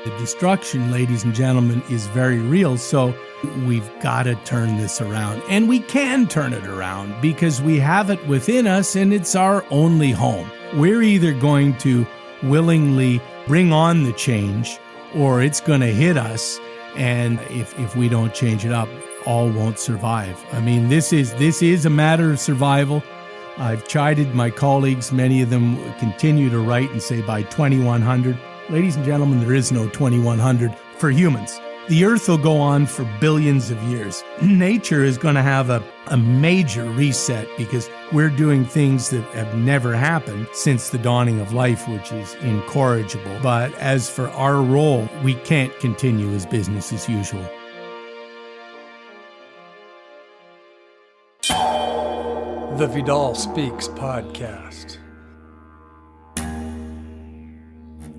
The destruction, ladies and gentlemen, is very real, so we've got to turn this around. And we can turn it around because we have it within us and it's our only home. We're either going to willingly bring on the change or it's going to hit us, and if we don't change it up, all won't survive. I mean, this is a matter of survival. I've chided my colleagues. Many of them continue to write and say by 2100. Ladies and gentlemen, there is no 2100 for humans. The Earth will go on for billions of years. Nature is going to have a major reset because we're doing things that have never happened since the dawning of life, which is incorrigible. But as for our role, we can't continue as business as usual. The Vidal Speaks podcast.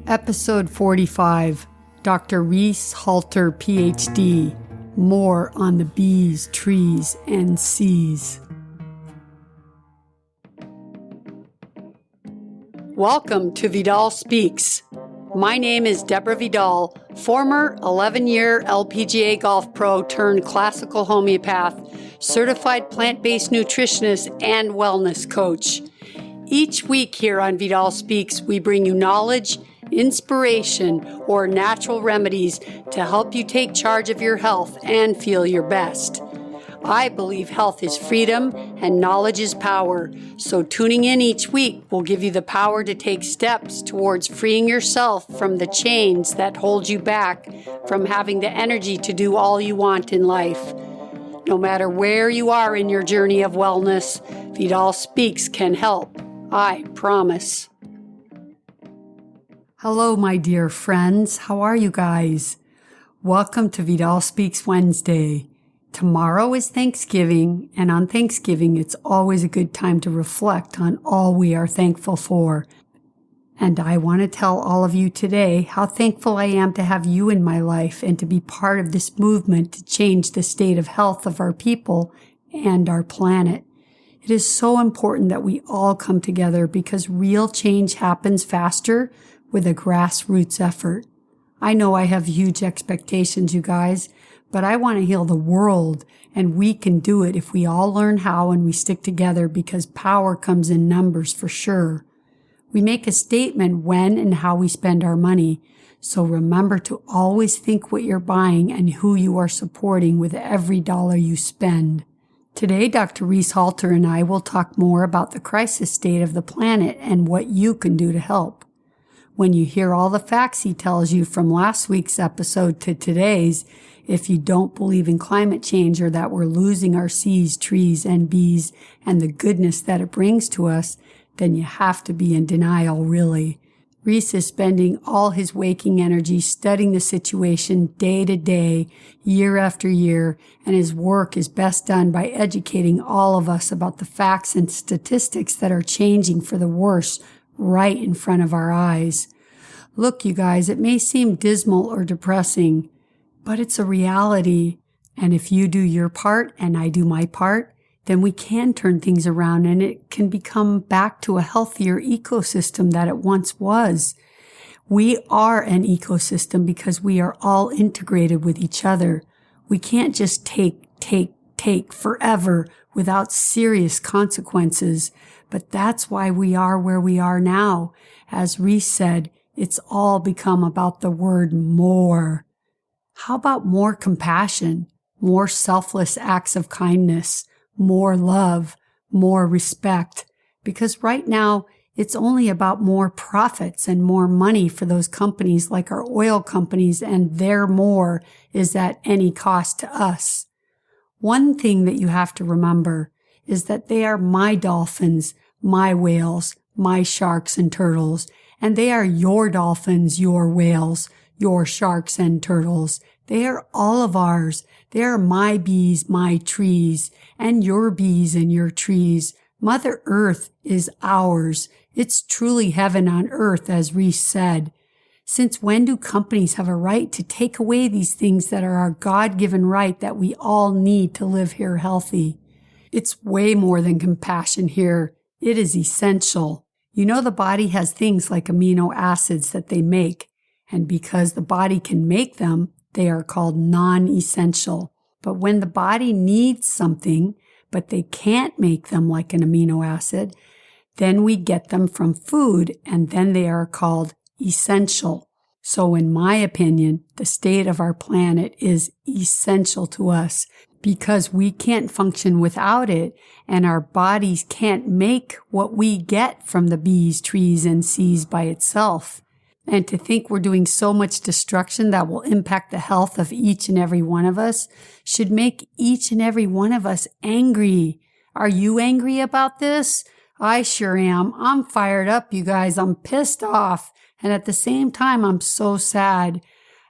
Episode 45, Dr. Reese Halter, PhD. More on the bees, trees, and seas. Welcome to Vidal Speaks. My name is Deborah Vidal, former 11-year LPGA golf pro turned classical homeopath, certified plant-based nutritionist, and wellness coach. Each week here on Vidal Speaks, we bring you knowledge, inspiration, or natural remedies to help you take charge of your health and feel your best. I believe health is freedom and knowledge is power, so tuning in each week will give you the power to take steps towards freeing yourself from the chains that hold you back from having the energy to do all you want in life. No matter where you are in your journey of wellness, Vidal Speaks can help. I promise. Hello, my dear friends. How are you guys? Welcome to Vidal Speaks Wednesday. Tomorrow is Thanksgiving, and on Thanksgiving, it's always a good time to reflect on all we are thankful for. And I want to tell all of you today how thankful I am to have you in my life and to be part of this movement to change the state of health of our people and our planet. It is so important that we all come together because real change happens faster with a grassroots effort. I know I have huge expectations, you guys, but I want to heal the world, and we can do it if we all learn how and we stick together because power comes in numbers for sure. We make a statement when and how we spend our money, so remember to always think what you're buying and who you are supporting with every dollar you spend. Today, Dr. Reese Halter and I will talk more about the crisis state of the planet and what you can do to help. When you hear all the facts he tells you from last week's episode to today's, if you don't believe in climate change or that we're losing our seas, trees, and bees and the goodness that it brings to us, then you have to be in denial, really. Reese is spending all his waking energy studying the situation day to day, year after year, and his work is best done by educating all of us about the facts and statistics that are changing for the worse right in front of our eyes. Look, you guys, it may seem dismal or depressing, but it's a reality. And if you do your part and I do my part, then we can turn things around and it can become back to a healthier ecosystem that it once was. We are an ecosystem because we are all integrated with each other. We can't just take forever without serious consequences. But that's why we are where we are now. As Reese said, it's all become about the word more. How about more compassion, more selfless acts of kindness, more love, more respect? Because right now, it's only about more profits and more money for those companies like our oil companies, and their more is at any cost to us. One thing that you have to remember is that they are my dolphins, my whales, my sharks and turtles, and they are your dolphins, your whales, your sharks and turtles. They are all of ours. They are my bees, my trees, and your bees and your trees. Mother Earth is ours. It's truly heaven on earth, as Reese said. Since when do companies have a right to take away these things that are our God-given right that we all need to live here healthy? It's way more than compassion here. It is essential. You know, the body has things like amino acids that they make, And because the body can make them, they are called non-essential. But when the body needs something, but they can't make them like an amino acid, then we get them from food, and then they are called essential. So in my opinion, the state of our planet is essential to us because we can't function without it, and our bodies can't make what we get from the bees, trees, and seas by itself. And to think we're doing so much destruction that will impact the health of each and every one of us should make each and every one of us angry. Are you angry about this? I sure am. I'm fired up, you guys. I'm pissed off. And at the same time, I'm so sad.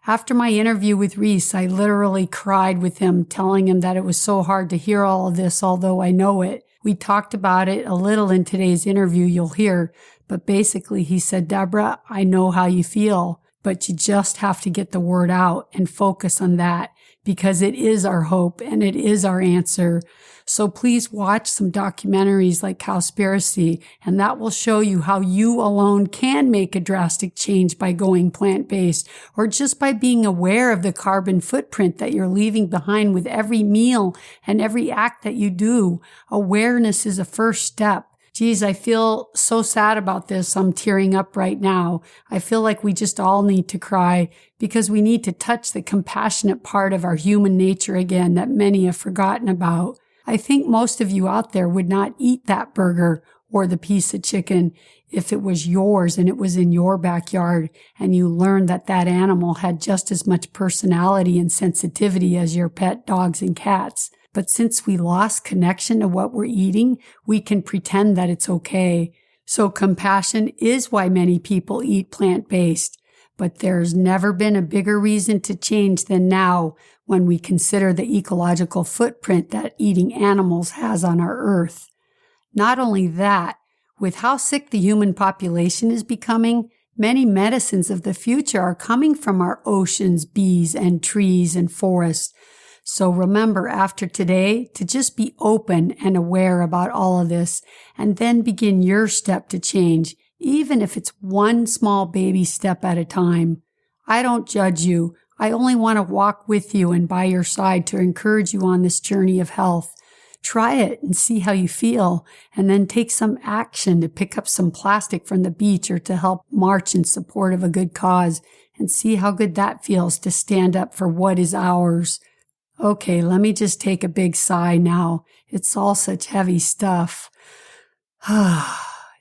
After my interview with Reese, I literally cried with him, telling him that it was so hard to hear all of this, although I know it. We talked about it a little in today's interview, you'll hear. But basically, he said, Deborah, I know how you feel, but you just have to get the word out and focus on that because it is our hope and it is our answer. So please watch some documentaries like Cowspiracy, and that will show you how you alone can make a drastic change by going plant-based or just by being aware of the carbon footprint that you're leaving behind with every meal and every act that you do. Awareness is a first step. Geez, I feel so sad about this. I'm tearing up right now. I feel like we just all need to cry because we need to touch the compassionate part of our human nature again that many have forgotten about. I think most of you out there would not eat that burger or the piece of chicken if it was yours and it was in your backyard and you learned that that animal had just as much personality and sensitivity as your pet dogs and cats. But since we lost connection to what we're eating, we can pretend that it's okay. So compassion is why many people eat plant-based. But there's never been a bigger reason to change than now when we consider the ecological footprint that eating animals has on our earth. Not only that, with how sick the human population is becoming, many medicines of the future are coming from our oceans, bees, and trees and forests. So remember after today to just be open and aware about all of this and then begin your step to change, even if it's one small baby step at a time. I don't judge you. I only want to walk with you and by your side to encourage you on this journey of health. Try it and see how you feel, and then take some action to pick up some plastic from the beach or to help march in support of a good cause and see how good that feels to stand up for what is ours. Okay, let me just take a big sigh now. It's all such heavy stuff.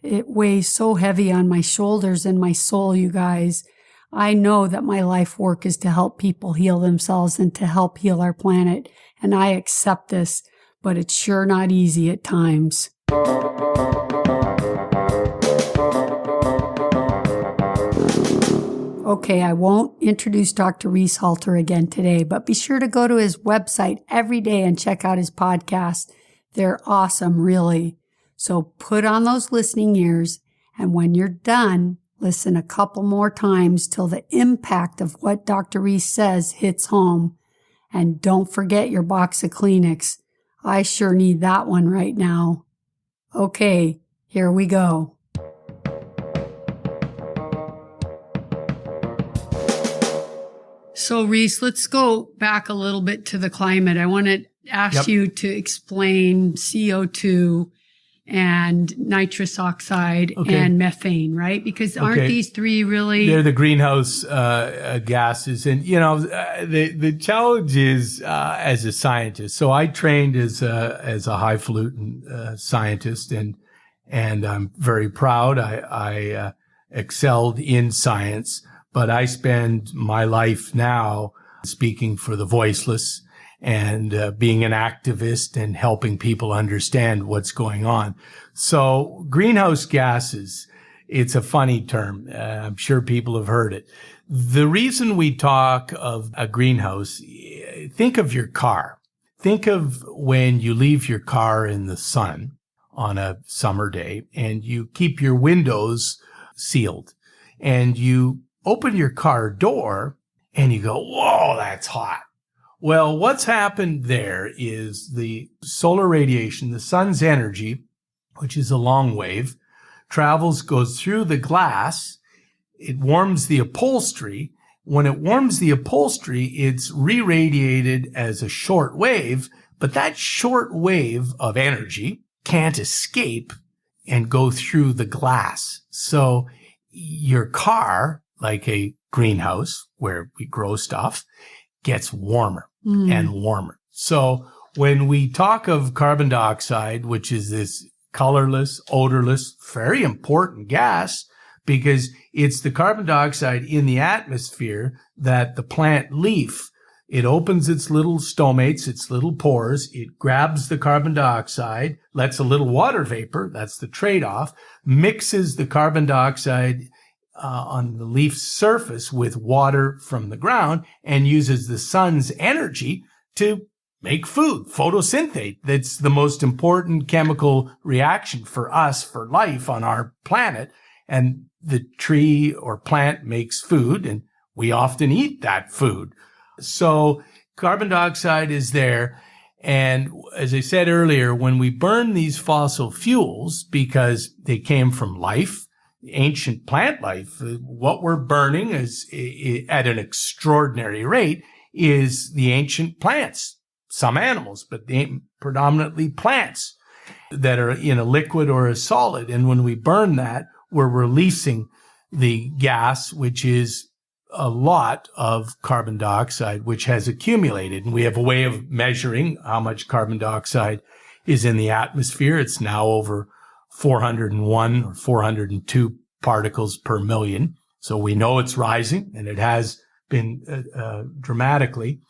It weighs so heavy on my shoulders and my soul, you guys. I know that my life work is to help people heal themselves and to help heal our planet, and I accept this, but it's sure not easy at times. Okay, I won't introduce Dr. Reese Halter again today, but be sure to go to his website every day and check out his podcast. They're awesome, really. So put on those listening ears, and when you're done, listen a couple more times till the impact of what Dr. Reese says hits home. And don't forget your box of Kleenex. I sure need that one right now. Okay, here we go. So, Reese, let's go back a little bit to the climate. I want to ask you to explain CO2 and nitrous oxide and methane, right? Because aren't these three really... They're the greenhouse gases. And, you know, the challenge is as a scientist. So I trained as a highfalutin scientist, and I'm very proud. I excelled in science. But I spend my life now speaking for the voiceless and being an activist and helping people understand what's going on. So greenhouse gases, it's a funny term. I'm sure people have heard it. The reason we talk of a greenhouse, think of your car. Think of when you leave your car in the sun on a summer day and you keep your windows sealed and you open your car door and you go, whoa, that's hot. Well, what's happened there is the solar radiation, the sun's energy, which is a long wave, goes through the glass. it warms the upholstery. When it warms the upholstery, it's re-radiated as a short wave, but that short wave of energy can't escape and go through the glass. So your car, like a greenhouse where we grow stuff, gets warmer and warmer. So when we talk of carbon dioxide, which is this colorless, odorless, very important gas, because it's the carbon dioxide in the atmosphere that the plant leaf, it opens its little stomates, its little pores, it grabs the carbon dioxide, lets a little water vapor, that's the trade-off, mixes the carbon dioxide on the leaf's surface with water from the ground, and uses the sun's energy to make food, photosynthate. That's the most important chemical reaction for us, for life on our planet. And the tree or plant makes food, and we often eat that food. So carbon dioxide is there. And as I said earlier, when we burn these fossil fuels, because they came from life, ancient plant life, what we're burning is at an extraordinary rate is the ancient plants, some animals, but predominantly plants that are in a liquid or a solid. And when we burn that, we're releasing the gas, which is a lot of carbon dioxide, which has accumulated. And we have a way of measuring how much carbon dioxide is in the atmosphere. It's now over 401 or 402 particles per million. So we know it's rising, and it has been dramatically.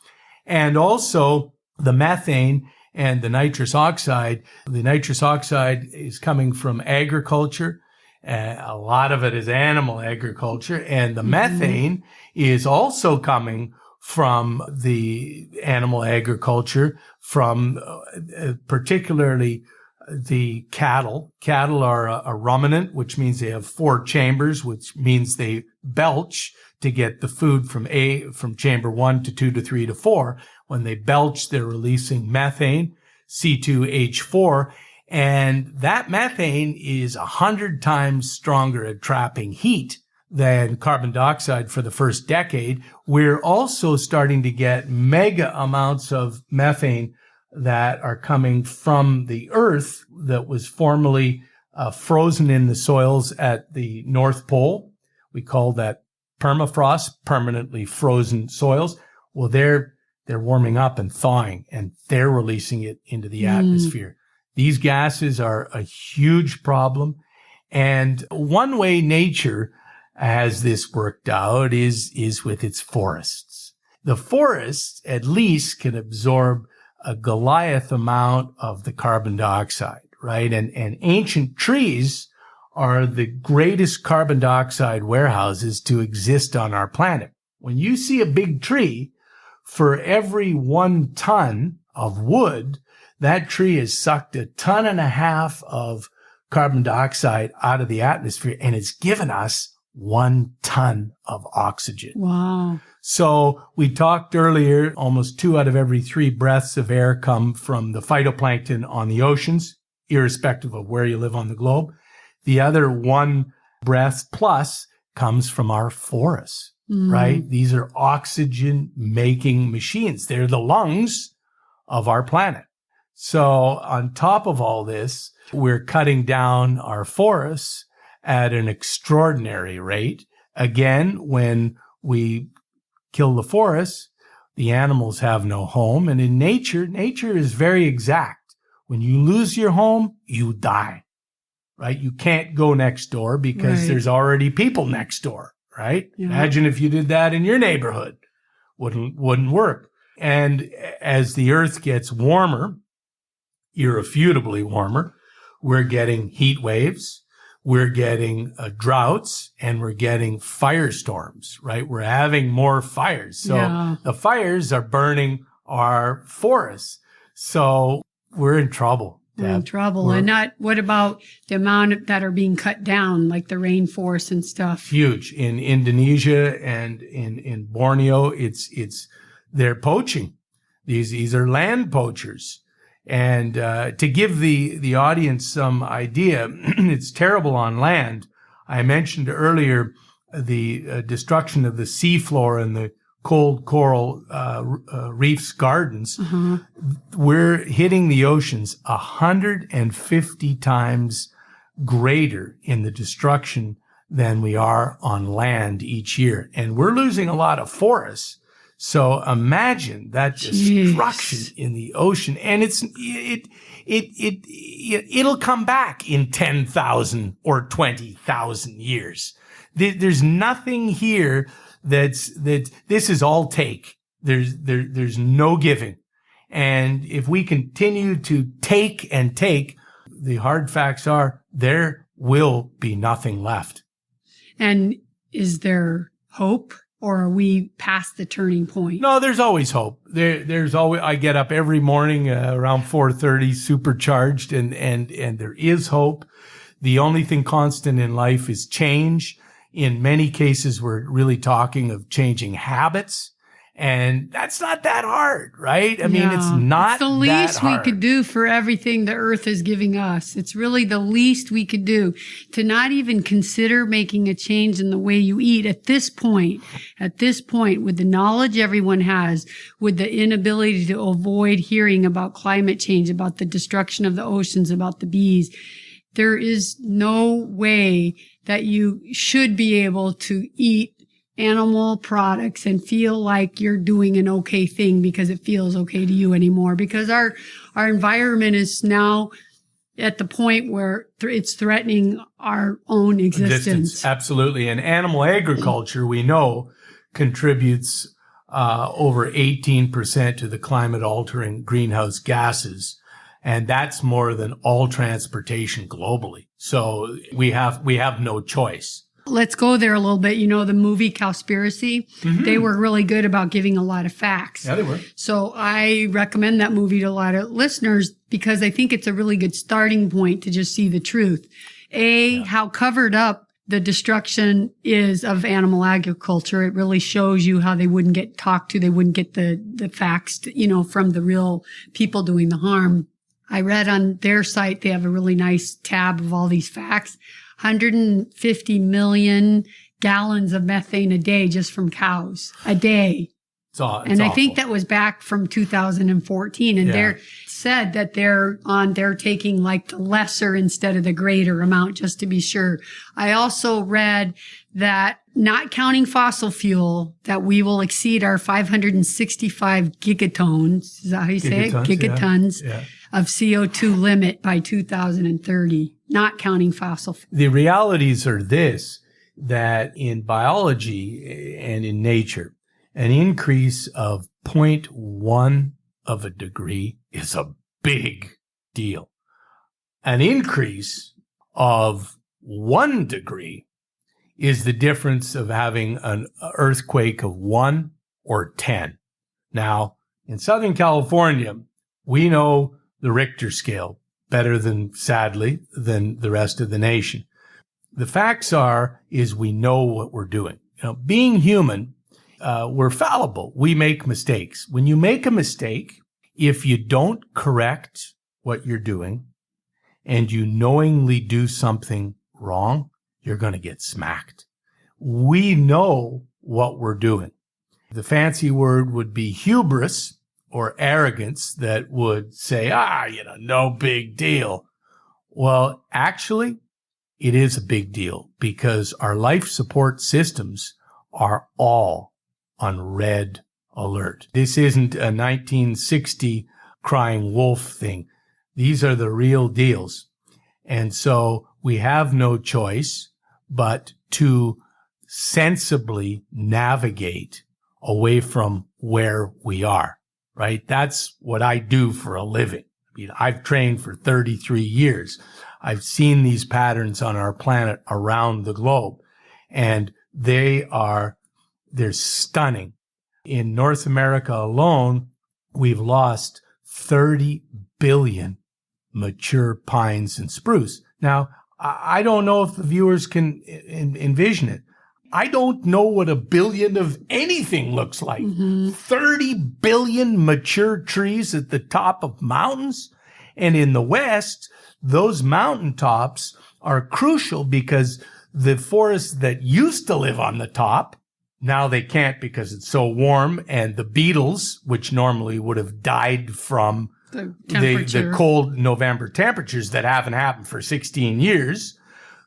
And also the methane and the nitrous oxide. The nitrous oxide is coming from agriculture. A lot of it is animal agriculture. And the methane is also coming from the animal agriculture, from particularly the cattle. Cattle are a ruminant, which means they have 4 chambers, which means they belch to get the food from chamber 1 to 2 to 3 to 4. When they belch, they're releasing methane, C2H4. And that methane is 100 times stronger at trapping heat than carbon dioxide for the first decade. We're also starting to get mega amounts of methane that are coming from the earth that was formerly frozen in the soils at the North Pole. We call that permafrost, permanently frozen soils. Well, they're warming up and thawing, and they're releasing it into the atmosphere. These gases are a huge problem. And one way nature has this worked out is with its forests. The forests at least can absorb a Goliath amount of the carbon dioxide, right? And ancient trees are the greatest carbon dioxide warehouses to exist on our planet. When you see a big tree, for every 1 ton of wood, that tree has sucked 1.5 tons of carbon dioxide out of the atmosphere, and it's given us 1 ton of oxygen. Wow. So we talked earlier, almost 2 out of every 3 breaths of air come from the phytoplankton on the oceans, irrespective of where you live on the globe. The other 1 breath plus comes from our forests, right? These are oxygen-making machines. They're the lungs of our planet. So on top of all this, we're cutting down our forests at an extraordinary rate. Again, when we kill the forests, the animals have no home. And in nature is very exact. When you lose your home, you die, right? You can't go next door because there's already people next door, right? Yeah. Imagine if you did that in your neighborhood. Wouldn't work. And as the earth gets warmer, irrefutably warmer, we're getting heat waves, we're getting droughts, and we're getting firestorms, right? We're having more fires. So the fires are burning our forests. So we're in trouble. We're in trouble. And what about the amount that are being cut down, like the rainforest and stuff? Huge. In Indonesia and in Borneo, they're poaching. These are land poachers. And to give the audience some idea, it's terrible on land. I mentioned earlier the destruction of the seafloor and the cold coral reefs gardens, we're hitting the oceans 150 times greater in the destruction than we are on land each year. And we're losing a lot of forests. So imagine that destruction in the ocean. And it'll come back in 10,000 or 20,000 years. There's nothing here this is all take. There's no giving. And if we continue to take and take, the hard facts are there will be nothing left. And is there hope, or are we past the turning point? No, there's always hope. There's always, I get up every morning around 4:30 supercharged, and there is hope. The only thing constant in life is change. In many cases, we're really talking of changing habits. And that's not that hard, right? I mean, it's not the least that hard. we could do for everything the earth is giving us. It's really the least we could do to not even consider making a change in the way you eat at this point, with the knowledge everyone has, with the inability to avoid hearing about climate change, about the destruction of the oceans, about the bees. There is no way that you should be able to eat animal products and feel like you're doing an okay thing because it feels okay to you anymore, because our environment is now at the point where it's threatening our own existence. Absolutely. And animal agriculture, we know, contributes over 18% to the climate altering greenhouse gases. And that's more than all transportation globally. So we have no choice. Let's go there a little bit. You know, the movie Cowspiracy, they were really good about giving a lot of facts. Yeah, they were. So I recommend that movie to a lot of listeners because I think it's a really good starting point to just see the truth. How covered up the destruction is of animal agriculture. It really shows you how they wouldn't get talked to. They wouldn't get the facts, from the real people doing the harm. I read on their site, they have a really nice tab of all these facts. 150 million gallons of methane a day just from cows a day. It's I think that was back from 2014. And they're said that they're taking like the lesser instead of the greater amount, just to be sure. I also read that, not counting fossil fuel, that we will exceed our 565 gigatons. Is that how you say it? Gigatons of CO2 limit by 2030. Not counting fossil fuel. The realities are that in biology and in nature, an increase of 0.1 of a degree is a big deal. An increase of 1 degree is the difference of having an earthquake of 1 or 10. Now, in Southern California, we know the Richter scale better than, sadly, than the rest of the nation. The facts is we know what we're doing. Being human, we're fallible. We make mistakes. When you make a mistake, if you don't correct what you're doing and you knowingly do something wrong, you're going to get smacked. We know what we're doing. The fancy word would be hubris, or arrogance, that would say, no big deal. Well, actually, it is a big deal because our life support systems are all on red alert. This isn't a 1960 crying wolf thing. These are the real deals. And so we have no choice but to sensibly navigate away from where we are. Right? That's what I do for a living. I've trained for 33 years. I've seen these patterns on our planet around the globe, and they're stunning. In North America alone, we've lost 30 billion mature pines and spruce. Now, I don't know if the viewers can envision it. I don't know what a billion of anything looks like. 30 billion mature trees at the top of mountains. And in the West, those mountaintops are crucial because The forests that used to live on the top, now they can't because it's so warm, and the beetles, which normally would have died from the cold November temperatures that haven't happened for 16 years,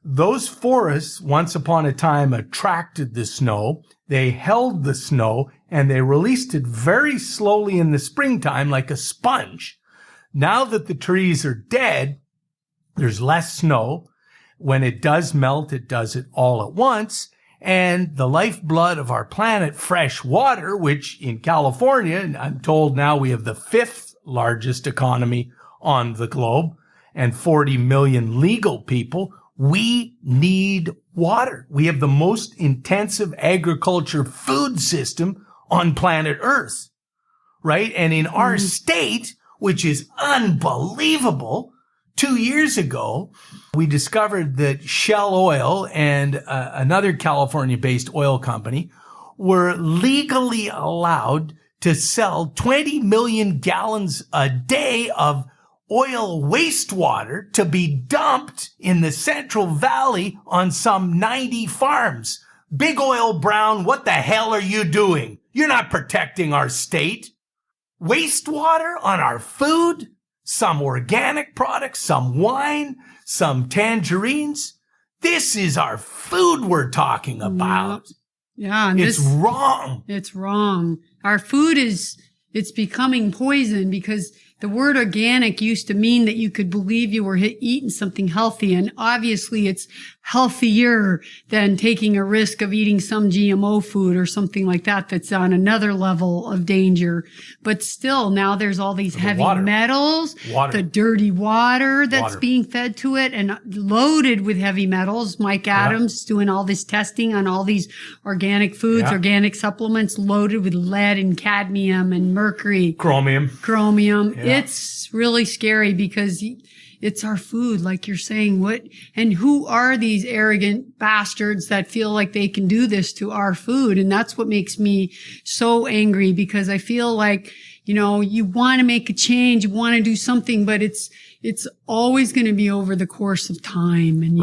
those forests once upon a time attracted the snow. They held the snow and they released it very slowly in the springtime like a sponge. Now that the trees are dead, there's less snow. When it does melt, it does it all at once. And the lifeblood of our planet, fresh water, which in California, and I'm told now we have the 5th largest economy on the globe and 40 million legal people, we need water. We have the most intensive agriculture food system on planet Earth, right? And in our state, which is unbelievable, 2 years ago, we discovered that Shell Oil and another California-based oil company were legally allowed to sell 20 million gallons a day of oil wastewater to be dumped in the Central Valley on some 90 farms. Big Oil Brown, what the hell are you doing? You're not protecting our state. Wastewater on our food? Some organic products, some wine, some tangerines. This is our food we're talking about. Yeah. And it's wrong. It's wrong. Our food it's becoming poison because the word organic used to mean that you could believe you were eating something healthy. And obviously it's healthier than taking a risk of eating some GMO food or something like that that's on another level of danger. But still, now there's all these heavy metals, the dirty water that's being fed to it and loaded with heavy metals. Mike Adams doing all this testing on all these organic foods, organic supplements loaded with lead and cadmium and mercury. Chromium. Yeah. It's really scary because it's our food, like you're saying. And who are these arrogant bastards that feel like they can do this to our food? And that's what makes me so angry because I feel like, you want to make a change, you want to do something, but it's always going to be over the course of time. And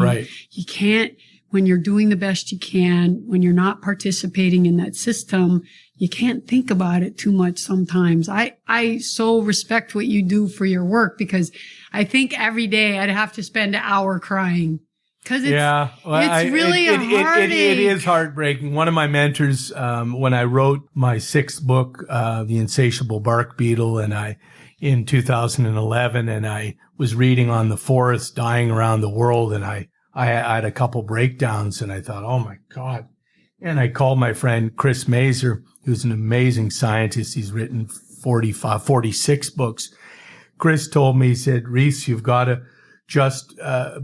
you can't, when you're doing the best you can, when you're not participating in that system, you can't think about it too much sometimes. I so respect what you do for your work because I think every day I'd have to spend an hour crying. Cause it's really a heartache. It is heartbreaking. One of my mentors, when I wrote my 6th book, The Insatiable Bark Beetle, in 2011, and I was reading on the forests dying around the world, and I had a couple breakdowns, and I thought, oh my God. And I called my friend Chris Mazer, who's an amazing scientist. He's written 46 books. Chris told me, he said, Reese, you've got to just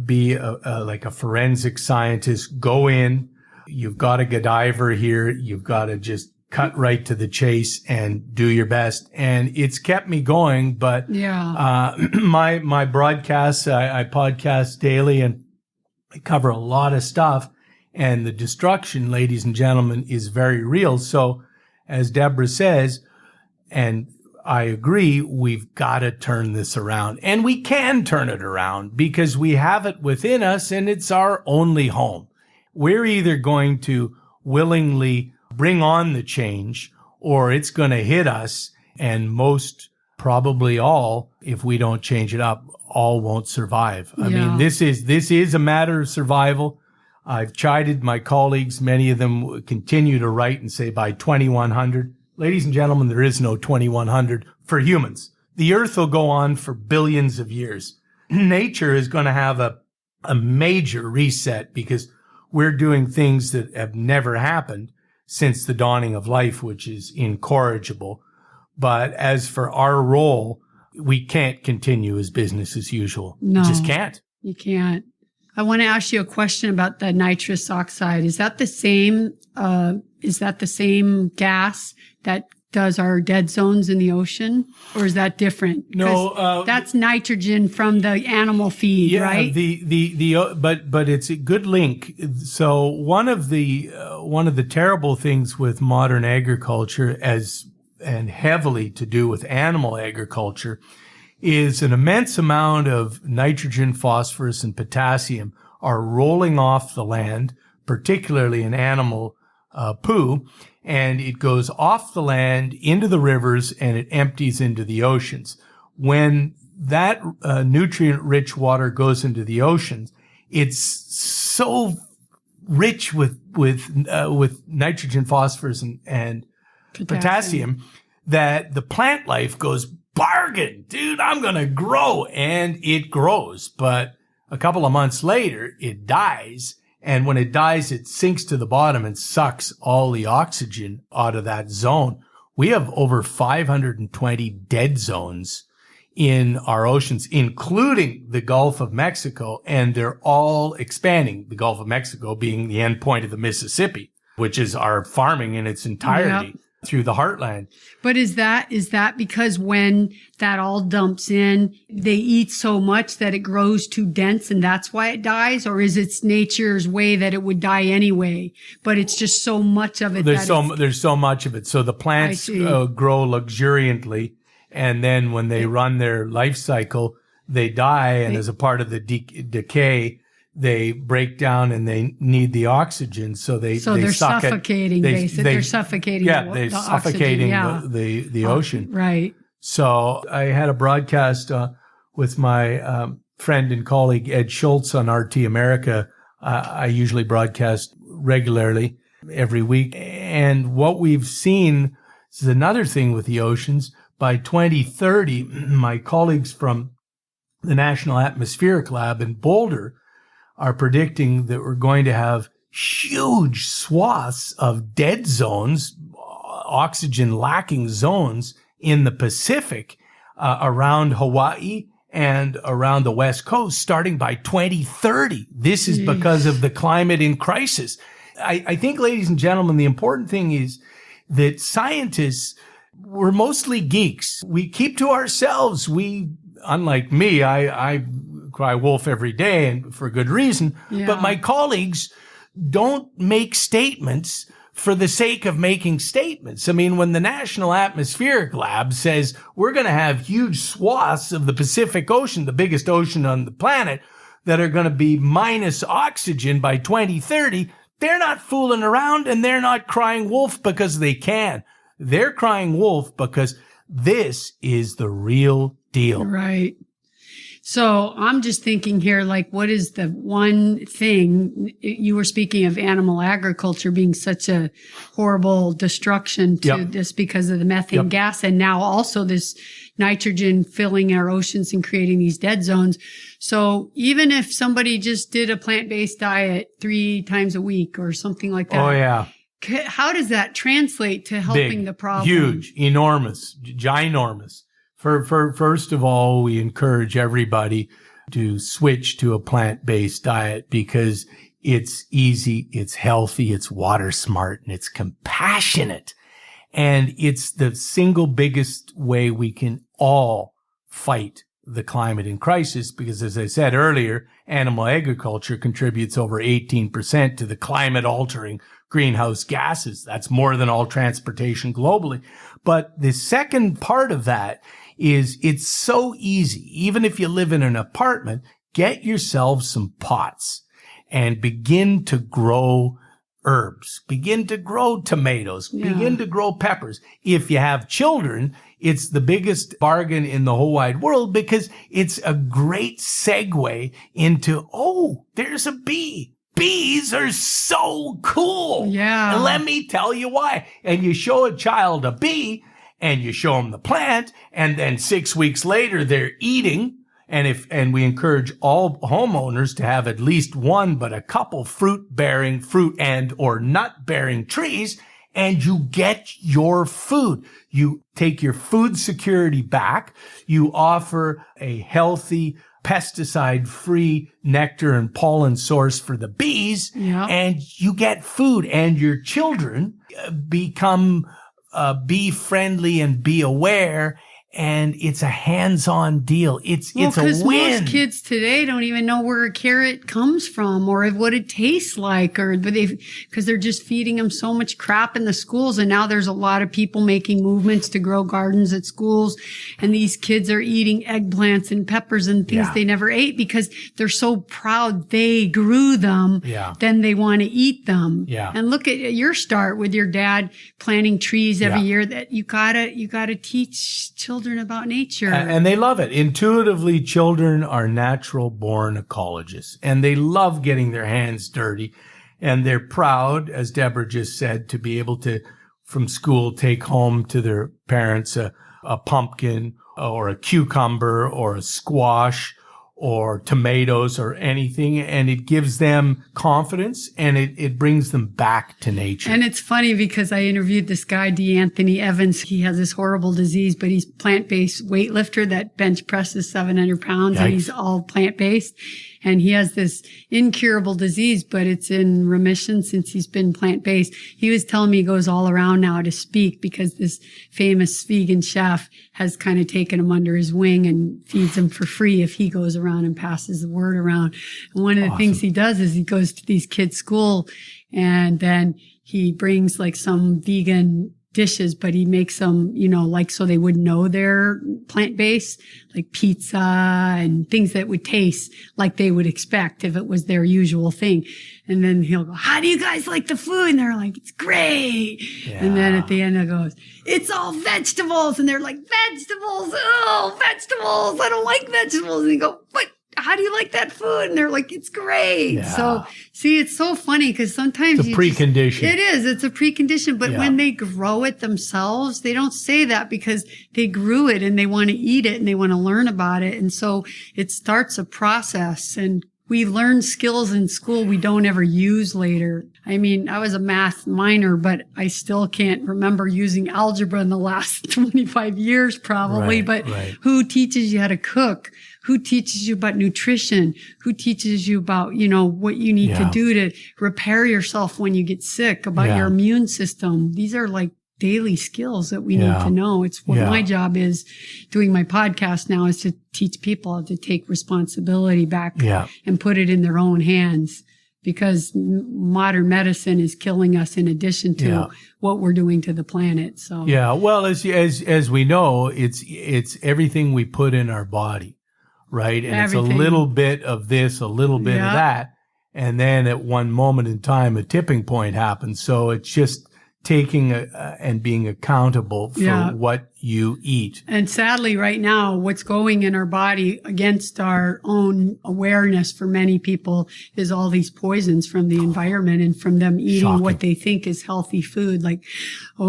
be like a forensic scientist. Go in. You've got a Godiver here. You've got to just cut right to the chase and do your best. And it's kept me going. But my broadcasts, I podcast daily and I cover a lot of stuff. And the destruction, ladies and gentlemen, is very real. So as Deborah says, and I agree, we've got to turn this around. And we can turn it around because we have it within us and it's our only home. We're either going to willingly bring on the change or it's going to hit us. And most, probably all, if we don't change it up, all won't survive. I mean, this is a matter of survival. I've chided my colleagues. Many of them continue to write and say by 2100, ladies and gentlemen, there is no 2100 for humans. The earth will go on for billions of years. Nature is going to have a major reset because we're doing things that have never happened since the dawning of life, which is incorrigible. But as for our role, we can't continue as business as usual. No, you just can't. You can't. I want to ask you a question about the nitrous oxide. Is that the same? Is that the same gas that does our dead zones in the ocean, or is that different? No, that's nitrogen from the animal feed, right? But it's a good link. So one of the terrible things with modern agriculture, and heavily to do with animal agriculture, is an immense amount of nitrogen, phosphorus, and potassium are rolling off the land, particularly in animal poo, and it goes off the land into the rivers and it empties into the oceans. When that nutrient-rich water goes into the oceans, it's so rich with nitrogen, phosphorus, and potassium that the plant life goes, bargain, dude, I'm going to grow. And it grows. But a couple of months later, it dies. And when it dies, it sinks to the bottom and sucks all the oxygen out of that zone. We have over 520 dead zones in our oceans, including the Gulf of Mexico, and they're all expanding, the Gulf of Mexico being the end point of the Mississippi, which is our farming in its entirety through the heartland. But is that because when that all dumps in, they eat so much that it grows too dense and that's why it dies? Or is it nature's way that it would die anyway, but it's just so much of it? There's so much of it. So the plants grow luxuriantly. And then when they run their life cycle, they die. And as a part of the decay, they break down and they need the oxygen. So they're suffocating, basically. They're suffocating they're suffocating the ocean. Right. So I had a broadcast with my friend and colleague Ed Schultz on RT America. I usually broadcast regularly every week. And what we've seen is another thing with the oceans. By 2030, my colleagues from the National Atmospheric Lab in Boulder are predicting that we're going to have huge swaths of dead zones, oxygen lacking zones in the Pacific around Hawaii and around the West Coast starting by 2030. This is because of the climate in crisis. I think, ladies and gentlemen, the important thing is that scientists, we're mostly geeks. We keep to ourselves. Unlike me, I cry wolf every day and for good reason. Yeah. But my colleagues don't make statements for the sake of making statements. I mean, when the National Atmospheric Lab says we're going to have huge swaths of the Pacific Ocean, the biggest ocean on the planet, that are going to be minus oxygen by 2030, they're not fooling around and they're not crying wolf because they can. They're crying wolf because this is the real deal. Right. So I'm just thinking here, like, what is the one thing you were speaking of animal agriculture being such a horrible destruction to this because of the methane gas. And now also this nitrogen filling our oceans and creating these dead zones. So even if somebody just did a plant-based diet 3 times a week or something like that. Oh, yeah. How does that translate to helping the problem? Huge, enormous, ginormous. First of all, we encourage everybody to switch to a plant-based diet because it's easy, it's healthy, it's water smart, and it's compassionate. And it's the single biggest way we can all fight the climate in crisis because, as I said earlier, animal agriculture contributes over 18% to the climate-altering greenhouse gases. That's more than all transportation globally. But the second part of that is it's so easy. Even if you live in an apartment, get yourself some pots and begin to grow herbs, begin to grow tomatoes, begin to grow peppers. If you have children, it's the biggest bargain in the whole wide world because it's a great segue into, oh, there's a bee. Bees are so cool. Yeah. And let me tell you why. And you show a child a bee and you show them the plant and then 6 weeks later they're eating. And we encourage all homeowners to have at least one, but a couple fruit and or nut bearing trees, and you get your food. You take your food security back. You offer a healthy, pesticide-free nectar and pollen source for the bees, and you get food, and your children become bee-friendly and bee-aware, and it's a hands-on deal. It's a win. Most kids today don't even know where a carrot comes from or what it tastes like, because they're just feeding them so much crap in the schools. And now there's a lot of people making movements to grow gardens at schools, and these kids are eating eggplants and peppers and things they never ate because they're so proud they grew them. Yeah. Then they want to eat them. Yeah. And look at your start with your dad planting trees every year. That you gotta teach children about nature. And they love it. Intuitively, children are natural born ecologists, and they love getting their hands dirty. And they're proud, as Deborah just said, to be able to, from school, take home to their parents a pumpkin or a cucumber or a squash or tomatoes or anything, and it gives them confidence, and it brings them back to nature. And it's funny because I interviewed this guy, D'Anthony Evans. He has this horrible disease, but he's plant-based weightlifter that bench presses 700 pounds, and he's all plant-based. And he has this incurable disease, but it's in remission since he's been plant-based. He was telling me he goes all around now to speak because this famous vegan chef has kind of taken him under his wing and feeds him for free if he goes around and passes the word around. And one of the things he does is he goes to these kids' school, and then he brings like some vegan dishes, but he makes them, like so they would know they're plant-based, like pizza and things that would taste like they would expect if it was their usual thing. And then he'll go, "How do you guys like the food?" And they're like, "It's great." Yeah. And then at the end it goes, "It's all vegetables." And they're like, "Vegetables? Oh, vegetables. I don't like vegetables." And they go, "But how do you like that food?" And they're like, "It's great." Yeah. So, see, it's so funny because sometimes it's a precondition. It's a precondition. But when they grow it themselves, they don't say that because they grew it and they want to eat it and they want to learn about it. And so it starts a process, and we learn skills in school we don't ever use later. I mean, I was a math minor, but I still can't remember using algebra in the last 25 years probably. Who teaches you how to cook? Who teaches you about nutrition? Who teaches you about, what you need to do to repair yourself when you get sick, about your immune system? These are like daily skills that we need to know. It's what my job is doing my podcast now, is to teach people how to take responsibility back and put it in their own hands, because modern medicine is killing us in addition to what we're doing to the planet. So well, as we know, it's everything we put in our body, right? And everything. It's a little bit of this, a little bit of that, and then at one moment in time, a tipping point happens. So it's just taking and being accountable for what you eat. And sadly, right now, what's going in our body against our own awareness for many people is all these poisons from the environment and from them eating what they think is healthy food. Like,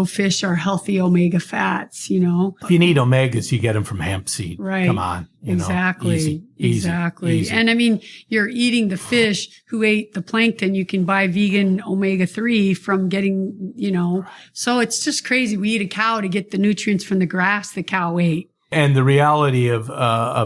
fish are healthy omega fats, If you need omegas, you get them from hemp seed. Right. Come on. Exactly. Exactly. Easy. And I mean, you're eating the fish who ate the plankton. You can buy vegan omega-3 from getting, so it's just crazy. We eat a cow to get the nutrients from the grass the cow ate. And the reality of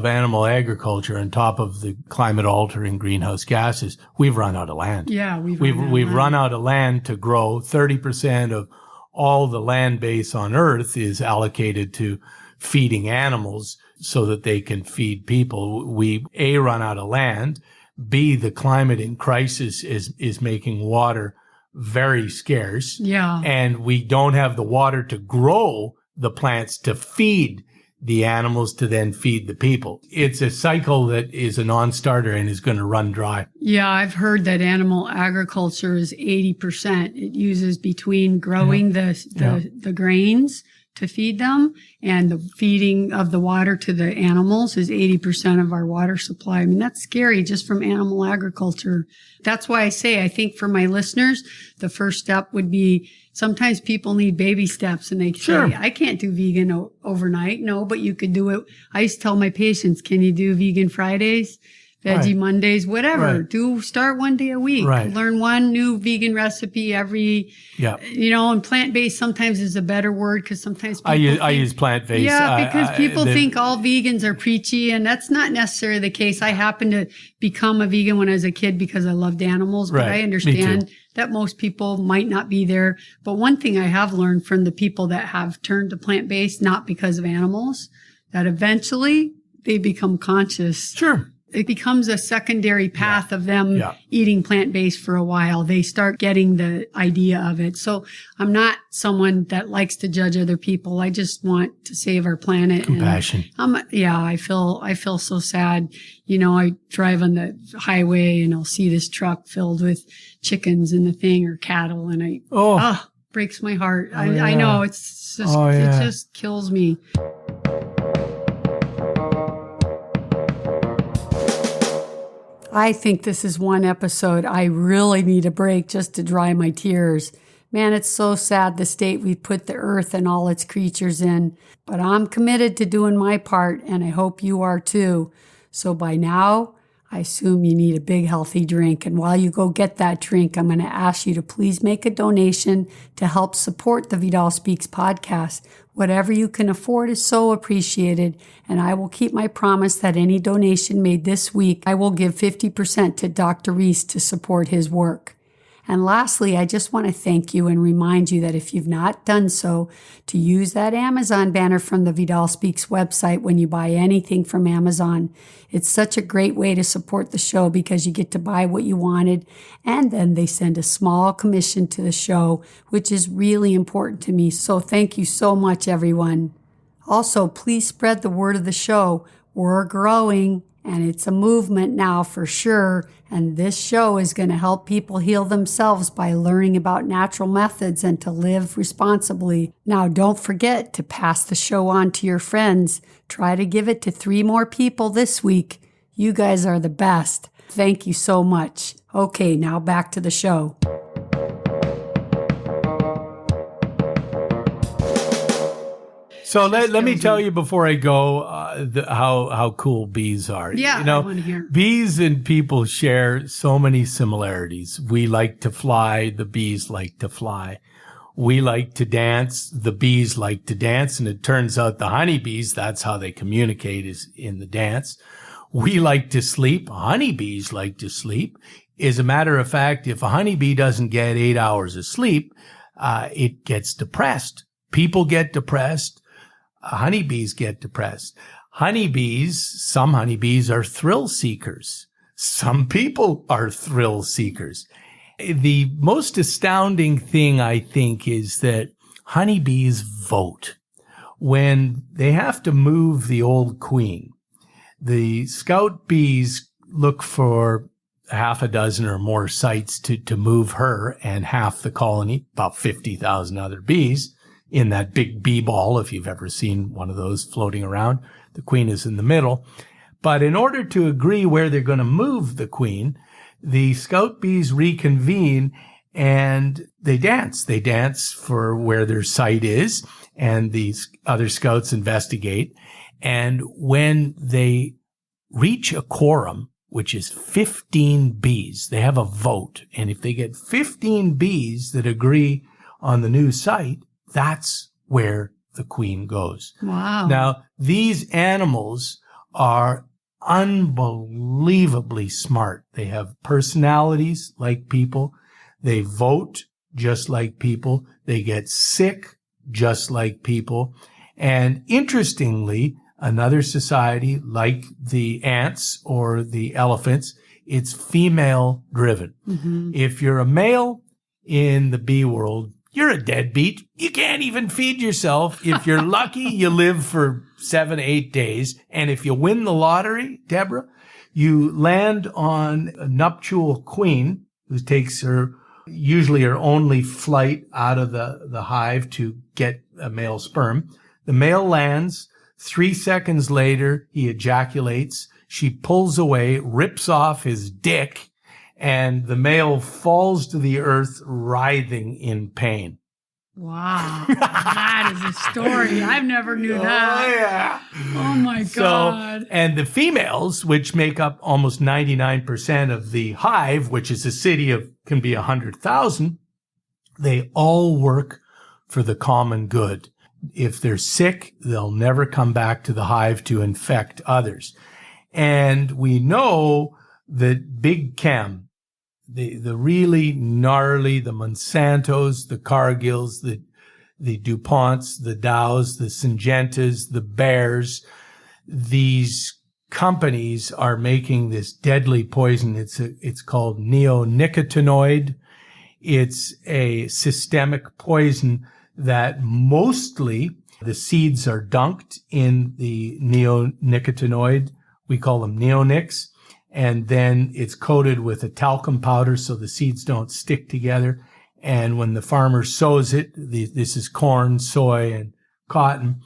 animal agriculture on top of the climate altering greenhouse gases, we've run out of land. Yeah, we've run out of land to grow. 30% of all the land base on Earth is allocated to feeding animals so that they can feed people. We, A, run out of land. B, the climate in crisis is making water very scarce. Yeah. And we don't have the water to grow the plants to feed the animals to then feed the people. It's a cycle that is a non-starter and is going to run dry. Yeah, I've heard that animal agriculture is 80%. It uses between growing the grains to feed them and the feeding of the water to the animals is 80% of our water supply. I mean, that's scary just from animal agriculture. That's why I think for my listeners, the first step would be sometimes people need baby steps and they say, I can't do vegan overnight. No, but you could do it. I used to tell my patients, can you do vegan Fridays? Veggie Mondays, whatever. Start one day a week. Learn one new vegan recipe every, and plant-based sometimes is a better word because sometimes people I use plant-based. Yeah, because people think all vegans are preachy, and that's not necessarily the case. I happened to become a vegan when I was a kid because I loved animals, but I understand that most people might not be there. But one thing I have learned from the people that have turned to plant-based, not because of animals, that eventually they become conscious. Sure. It becomes a secondary path of them eating plant-based for a while. They start getting the idea of it. So I'm not someone that likes to judge other people. I just want to save our planet. Compassion. And I feel so sad. You know, I drive on the highway and I'll see this truck filled with chickens in the thing or cattle, and breaks my heart. I know it just kills me. I think this is one episode I really need a break just to dry my tears. Man, it's so sad the state we put the earth and all its creatures in. But I'm committed to doing my part, and I hope you are too. So by now, I assume you need a big healthy drink. And while you go get that drink, I'm going to ask you to please make a donation to help support the Vidal Speaks podcast. Whatever you can afford is so appreciated. And I will keep my promise that any donation made this week, I will give 50% to Dr. Reese to support his work. And lastly, I just want to thank you and remind you that if you've not done so, to use that Amazon banner from the Vidal Speaks website when you buy anything from Amazon. It's such a great way to support the show because you get to buy what you wanted, and then they send a small commission to the show, which is really important to me. So thank you so much, everyone. Also, please spread the word of the show. We're growing, and it's a movement now for sure. And this show is going to help people heal themselves by learning about natural methods and to live responsibly. Now, don't forget to pass the show on to your friends. Try to give it to 3 more people this week. You guys are the best. Thank you so much. Okay, now back to the show. So let me tell you before I go how cool bees are. Yeah, you know, I want to hear. Bees and people share so many similarities. We like to fly. The bees like to fly. We like to dance. The bees like to dance. And it turns out the honeybees, that's how they communicate, is in the dance. We like to sleep. Honeybees like to sleep. As a matter of fact, if a honeybee doesn't get 8 hours of sleep, it gets depressed. People get depressed. Honeybees get depressed. Some honeybees are thrill seekers. Some people are thrill seekers. The most astounding thing, I think, is that honeybees vote. When they have to move the old queen, the scout bees look for half a dozen or more sites to move her and half the colony, about 50,000 other bees, in that big bee ball, if you've ever seen one of those floating around. The queen is in the middle. But in order to agree where they're going to move the queen, the scout bees reconvene and they dance. They dance for where their site is, and these other scouts investigate. And when they reach a quorum, which is 15 bees, they have a vote. And if they get 15 bees that agree on the new site, that's where the queen goes. Wow. Now, these animals are unbelievably smart. They have personalities like people. They vote just like people. They get sick just like people. And interestingly, another society like the ants or the elephants, it's female driven. Mm-hmm. If you're a male in the bee world, you're a deadbeat. You can't even feed yourself. If you're lucky, you live for 7-8 days. And if you win the lottery, Deborah, you land on a nuptial queen who takes her, usually her only flight out of the hive to get a male sperm. The male lands. 3 seconds later, he ejaculates. She pulls away, rips off his dick, and the male falls to the earth writhing in pain. Wow. That is a story. I've never knew that. Oh, yeah. Oh, my God. And the females, which make up almost 99% of the hive, which is a city of, can be 100,000, they all work for the common good. If they're sick, they'll never come back to the hive to infect others. And we know that Big Chem, the really gnarly, the Monsantos, the Cargills, the DuPonts, the Dows, the Syngentas, the Bayers, these companies are making this deadly poison. It's called neonicotinoid. It's a systemic poison that mostly the seeds are dunked in the neonicotinoid. We call them neonics. And then it's coated with a talcum powder so the seeds don't stick together. And when the farmer sows it, this is corn, soy, and cotton,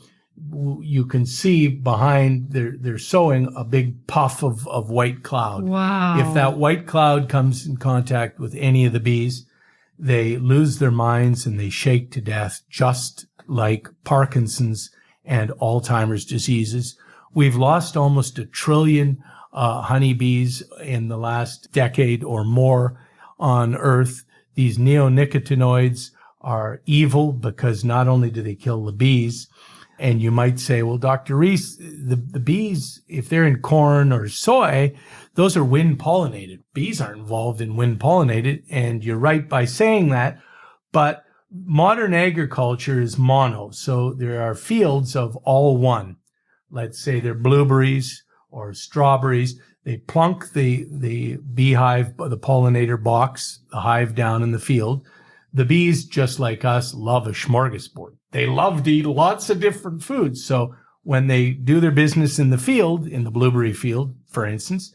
you can see behind they're sowing a big puff of white cloud. Wow. If that white cloud comes in contact with any of the bees, they lose their minds and they shake to death, just like Parkinson's and Alzheimer's diseases. We've lost almost 1 trillion honeybees in the last decade or more on Earth. These neonicotinoids are evil because not only do they kill the bees, and you might say, well, Dr. Reese, the bees, if they're in corn or soy, those are wind pollinated. Bees aren't involved in wind pollinated. And you're right by saying that. But modern agriculture is mono. So there are fields of all one. Let's say they're blueberries or strawberries. They plunk the beehive, the pollinator box, the hive down in the field. The bees, just like us, love a smorgasbord. They love to eat lots of different foods. So when they do their business in the field, in the blueberry field, for instance,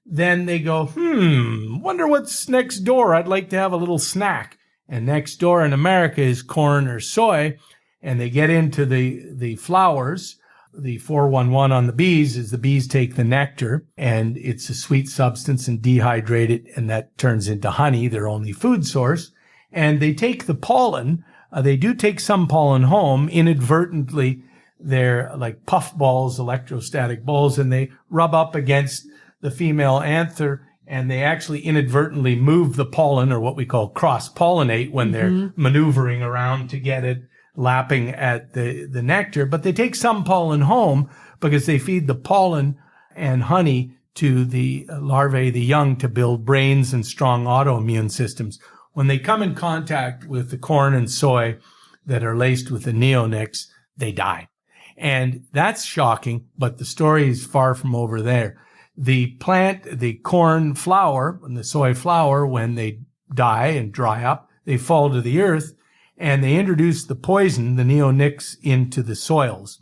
then they go, wonder what's next door. I'd like to have a little snack. And next door in America is corn or soy. And they get into the flowers. The 411 on the bees is the bees take the nectar, and it's a sweet substance and dehydrate it, and that turns into honey, their only food source. And they take the pollen. They do take some pollen home. Inadvertently, they're like puff balls, electrostatic balls, and they rub up against the female anther, and they actually inadvertently move the pollen, or what we call cross-pollinate, when they're maneuvering around to get it, lapping at the nectar. But they take some pollen home because they feed the pollen and honey to the larvae, the young, to build brains and strong autoimmune systems. When they come in contact with the corn and soy that are laced with the neonics, they die. And that's shocking, but the story is far from over there. The plant, the corn flower and the soy flower, when they die and dry up, they fall to the earth, and they introduce the poison, the neonics, into the soils.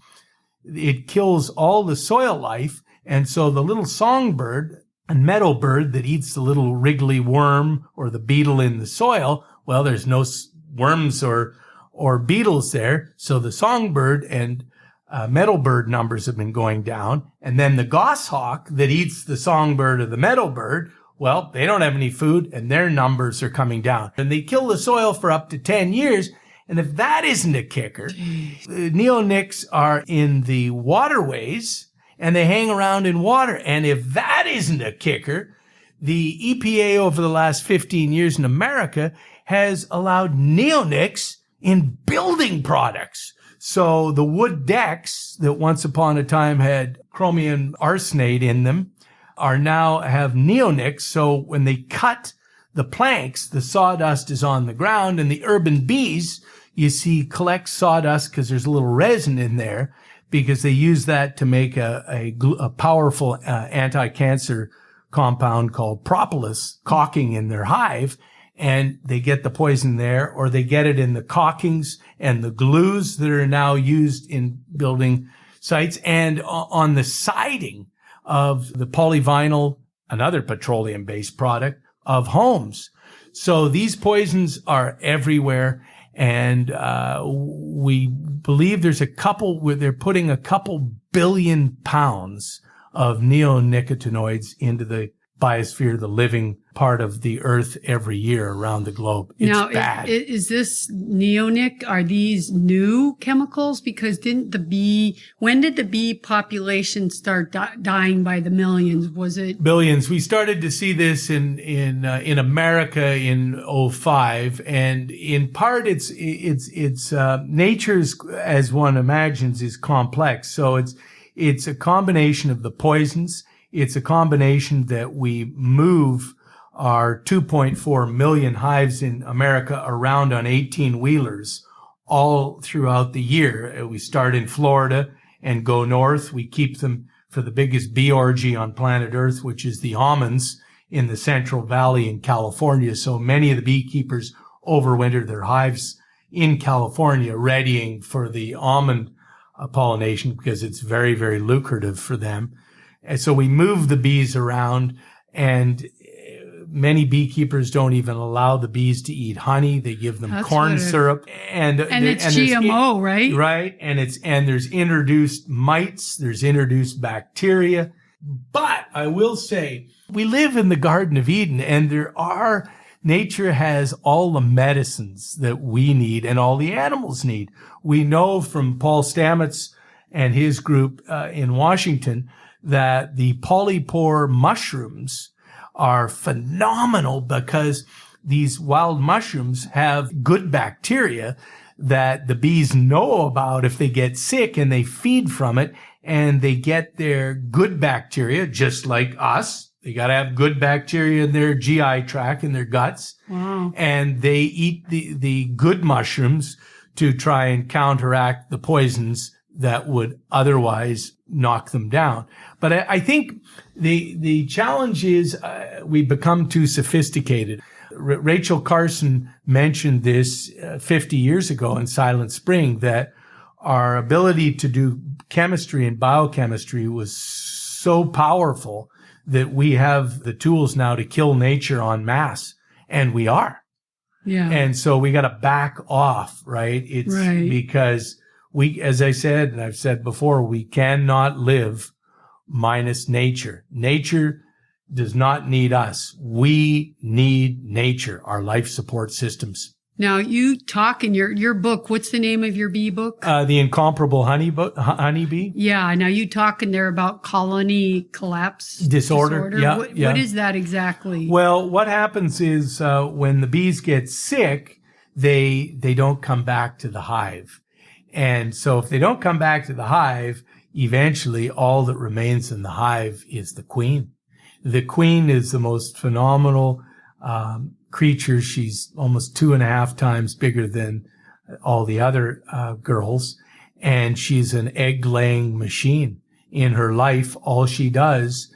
It kills all the soil life, and so the little songbird and meadow bird that eats the little wriggly worm or the beetle in the soil, well, there's no worms or beetles there, so the songbird and meadow bird numbers have been going down. And then the goshawk that eats the songbird or the meadow bird, well, they don't have any food and their numbers are coming down. And they kill the soil for up to 10 years. And if that isn't a kicker, neonics are in the waterways and they hang around in water. And if that isn't a kicker, the EPA over the last 15 years in America has allowed neonics in building products. So the wood decks that once upon a time had chromium arsenate in them are now have neonics. So when they cut the planks, the sawdust is on the ground, and the urban bees, you see, collect sawdust because there's a little resin in there, because they use that to make a powerful anti-cancer compound called propolis, caulking in their hive. And they get the poison there, or they get it in the caulkings and the glues that are now used in building sites, and on the siding of the polyvinyl, another petroleum-based product, of homes. So these poisons are everywhere. And we believe there's a couple where they're putting a couple billion pounds of neonicotinoids into the biosphere, the living part of the earth, every year around the globe. It's now, bad. Is this neonic? Are these new chemicals? Because when did the bee population start dying by the millions? Was it billions? We started to see this in America in 2005, and in part it's nature's, as one imagines, is complex. So it's a combination of the poisons. It's a combination that we move our 2.4 million hives in America around on 18-wheelers all throughout the year. We start in Florida, and go north. We keep them for the biggest bee orgy on planet Earth, which is the almonds in the Central Valley in California. So many of the beekeepers overwinter their hives in California, readying for the almond pollination because it's very, very lucrative for them. And so we move the bees around, and many beekeepers don't even allow the bees to eat honey. They give them corn syrup, and it's GMO, right? Right, and there's introduced mites, there's introduced bacteria. But I will say, we live in the Garden of Eden, and nature has all the medicines that we need and all the animals need. We know from Paul Stamets and his group in Washington that the polypore mushrooms are phenomenal because these wild mushrooms have good bacteria that the bees know about if they get sick, and they feed from it, and they get their good bacteria just like us. They got to have good bacteria in their GI tract, in their guts. Wow. And they eat the good mushrooms to try and counteract the poisons that would otherwise knock them down. But I think the challenge is we become too sophisticated. Rachel Carson mentioned this 50 years ago in Silent Spring, that our ability to do chemistry and biochemistry was so powerful that we have the tools now to kill nature en masse. And we are. Yeah. And so we got to back off, right? It's right. Because as I said, and I've said before, we cannot live minus nature. Nature does not need us. We need nature, our life support systems. Now, you talk in your book. What's the name of your bee book? The Incomparable Honeybee. Yeah. Now, you talk in there about colony collapse disorder. Yeah, What is that exactly? Well, what happens is when the bees get sick, they don't come back to the hive. And so if they don't come back to the hive, eventually all that remains in the hive is the queen. The queen is the most phenomenal creature. She's almost 2.5 times bigger than all the other girls. And she's an egg-laying machine. In her life, all she does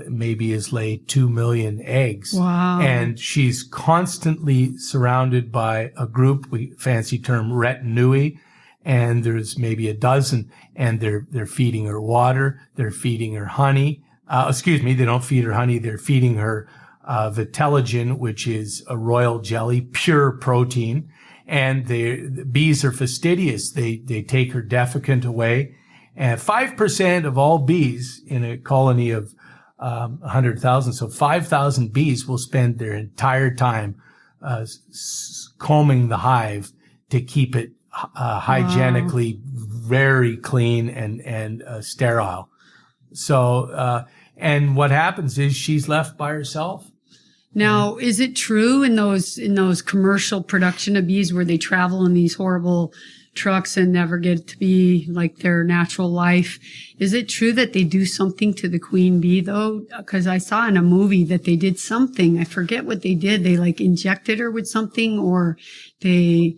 maybe is lay 2 million eggs. Wow. And she's constantly surrounded by a group, we fancy term retinue, and there's maybe a dozen, and they're feeding her water, they're feeding her honey. They don't feed her honey, they're feeding her vitellogen, which is a royal jelly, pure protein. And the bees are fastidious. They take her defecant away. And 5% of all bees in a colony of 100,000, so 5,000 bees will spend their entire time combing the hive to keep it hygienically very clean and sterile. So, and what happens is she's left by herself. Now, is it true in those commercial production of bees where they travel in these horrible trucks and never get to be like their natural life? Is it true that they do something to the queen bee though? Because I saw in a movie that they did something. I forget what they did. They like injected her with something, or they.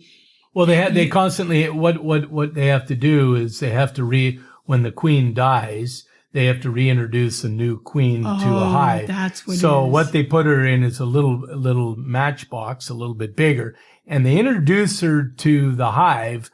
Well, they constantly, what they have to do is they have to when the queen dies, they have to reintroduce a new queen to a hive. That's what So it is. what they put her in is a little matchbox, a little bit bigger, and they introduce her to the hive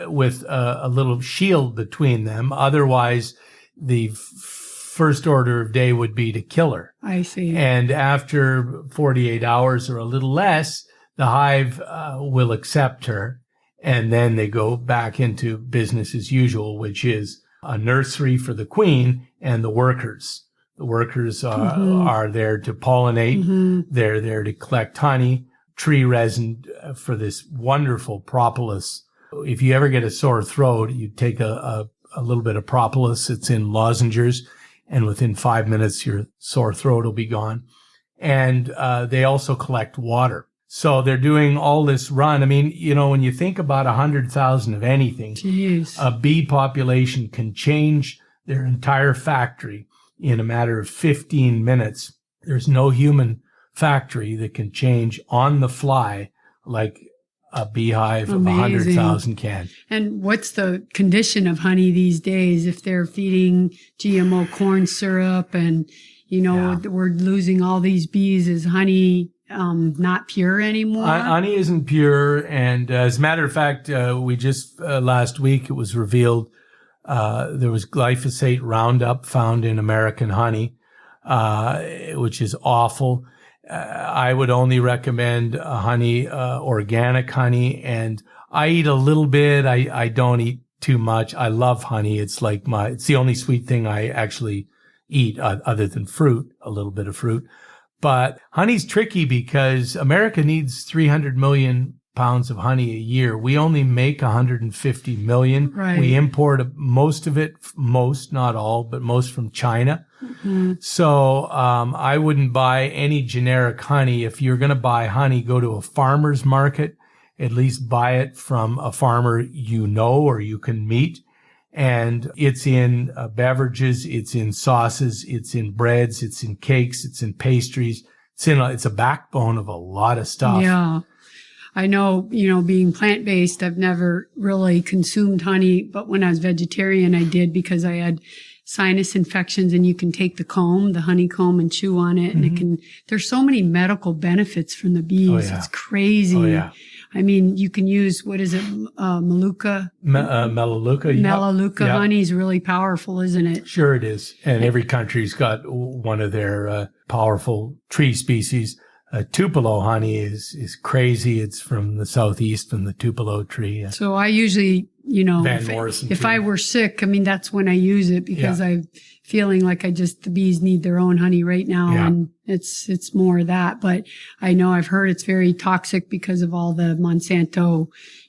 with a little shield between them. Otherwise, the first order of day would be to kill her. I see. And after 48 hours or a little less, the hive will accept her. And then they go back into business as usual, which is a nursery for the queen and the workers. The workers are there to pollinate. Mm-hmm. They're there to collect honey, tree resin for this wonderful propolis. If you ever get a sore throat, you take a little bit of propolis. It's in lozenges, and within 5 minutes, your sore throat will be gone. And they also collect water. So they're doing all this run. I mean, when you think about 100,000 of anything, Jeez. A bee population can change their entire factory in a matter of 15 minutes. There's no human factory that can change on the fly like a beehive of Amazing. 100,000 can. And what's the condition of honey these days if they're feeding GMO corn syrup and, we're losing all these bees? Is honey not pure anymore? Honey isn't pure. And as a matter of fact, we just last week it was revealed there was glyphosate Roundup found in American honey, which is awful. I would only recommend honey, organic honey. And I eat a little bit. I don't eat too much. I love honey. It's the only sweet thing I actually eat other than fruit, a little bit of fruit. But honey's tricky because America needs 300 million pounds of honey a year. We only make 150 million. Right. We import most of it, not all, but most from China. Mm-hmm. So I wouldn't buy any generic honey. If you're going to buy honey, go to a farmer's market. At least buy it from a farmer or you can meet. And it's in beverages, it's in sauces, it's in breads, it's in cakes, it's in pastries. It's a backbone of a lot of stuff. Yeah. I know, being plant-based, I've never really consumed honey, but when I was vegetarian, I did because I had sinus infections, and you can take the honeycomb, and chew on it. Mm-hmm. And there's so many medical benefits from the bees. Oh, yeah. It's crazy. Oh, yeah. I mean, you can use, Melaleuca? Melaleuca. Melaleuca honey is really powerful, isn't it? Sure it is. And every country's got one of their powerful tree species. Tupelo honey is crazy. It's from the southeast, from the Tupelo tree. So I usually, if I were sick, that's when I use it because I'm feeling like the bees need their own honey right now. Yeah. And it's more of that. But I know I've heard it's very toxic because of all the Monsanto,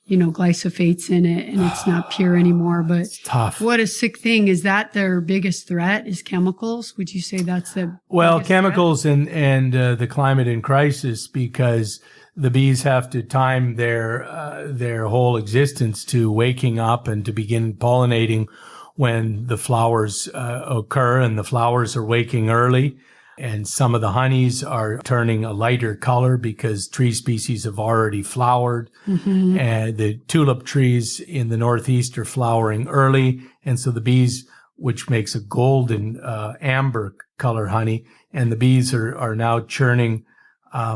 glyphosates in it, and it's not pure anymore. But it's tough. What a sick thing. Is that their biggest threat is chemicals? Would you say that's the chemicals threat? and the climate in crisis, because the bees have to time their whole existence to waking up and to begin pollinating when the flowers occur, and the flowers are waking early. And some of the honeys are turning a lighter color because tree species have already flowered. Mm-hmm. And the tulip trees in the Northeast are flowering early. And so the bees, which makes a golden amber color honey, and the bees are now churning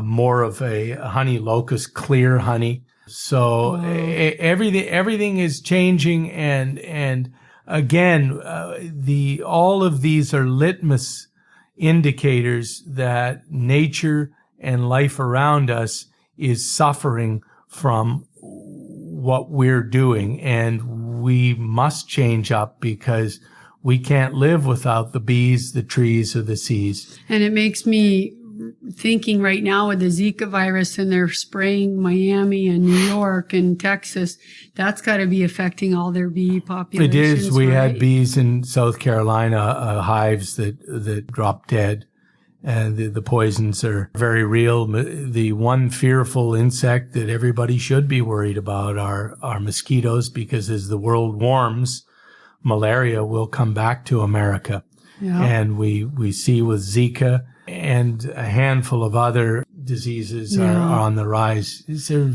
more of a honey locust clear honey. So everything is changing. And again, all of these are litmus indicators that nature and life around us is suffering from what we're doing. And we must change up because we can't live without the bees, the trees, or the seas. And it makes me thinking right now with the Zika virus, and they're spraying Miami and New York and Texas, that's got to be affecting all their bee populations. It is. We right? had bees in South Carolina, hives that dropped dead. And the poisons are very real. The one fearful insect that everybody should be worried about are mosquitoes, because as the world warms, malaria will come back to America. Yeah. And we see with Zika and a handful of other diseases are on the rise. These are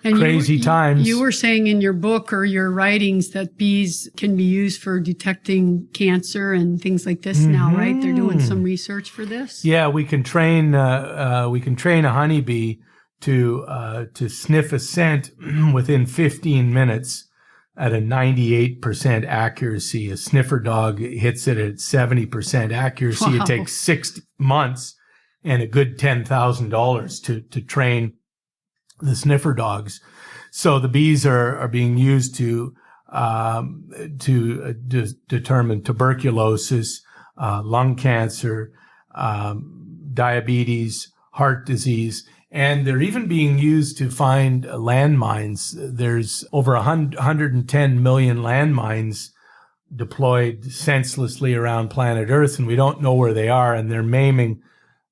crazy times. You were saying in your book or your writings that bees can be used for detecting cancer and things like this now, right? They're doing some research for this. Yeah, we can train a honeybee to sniff a scent within 15 minutes at a 98% accuracy. A sniffer dog hits it at 70% accuracy. Wow. It takes 6 months and a good $10,000 to train the sniffer dogs. So the bees are being used to determine tuberculosis, lung cancer, diabetes, heart disease. And they're even being used to find landmines. There's over 110 million landmines deployed senselessly around planet Earth, and we don't know where they are, and they're maiming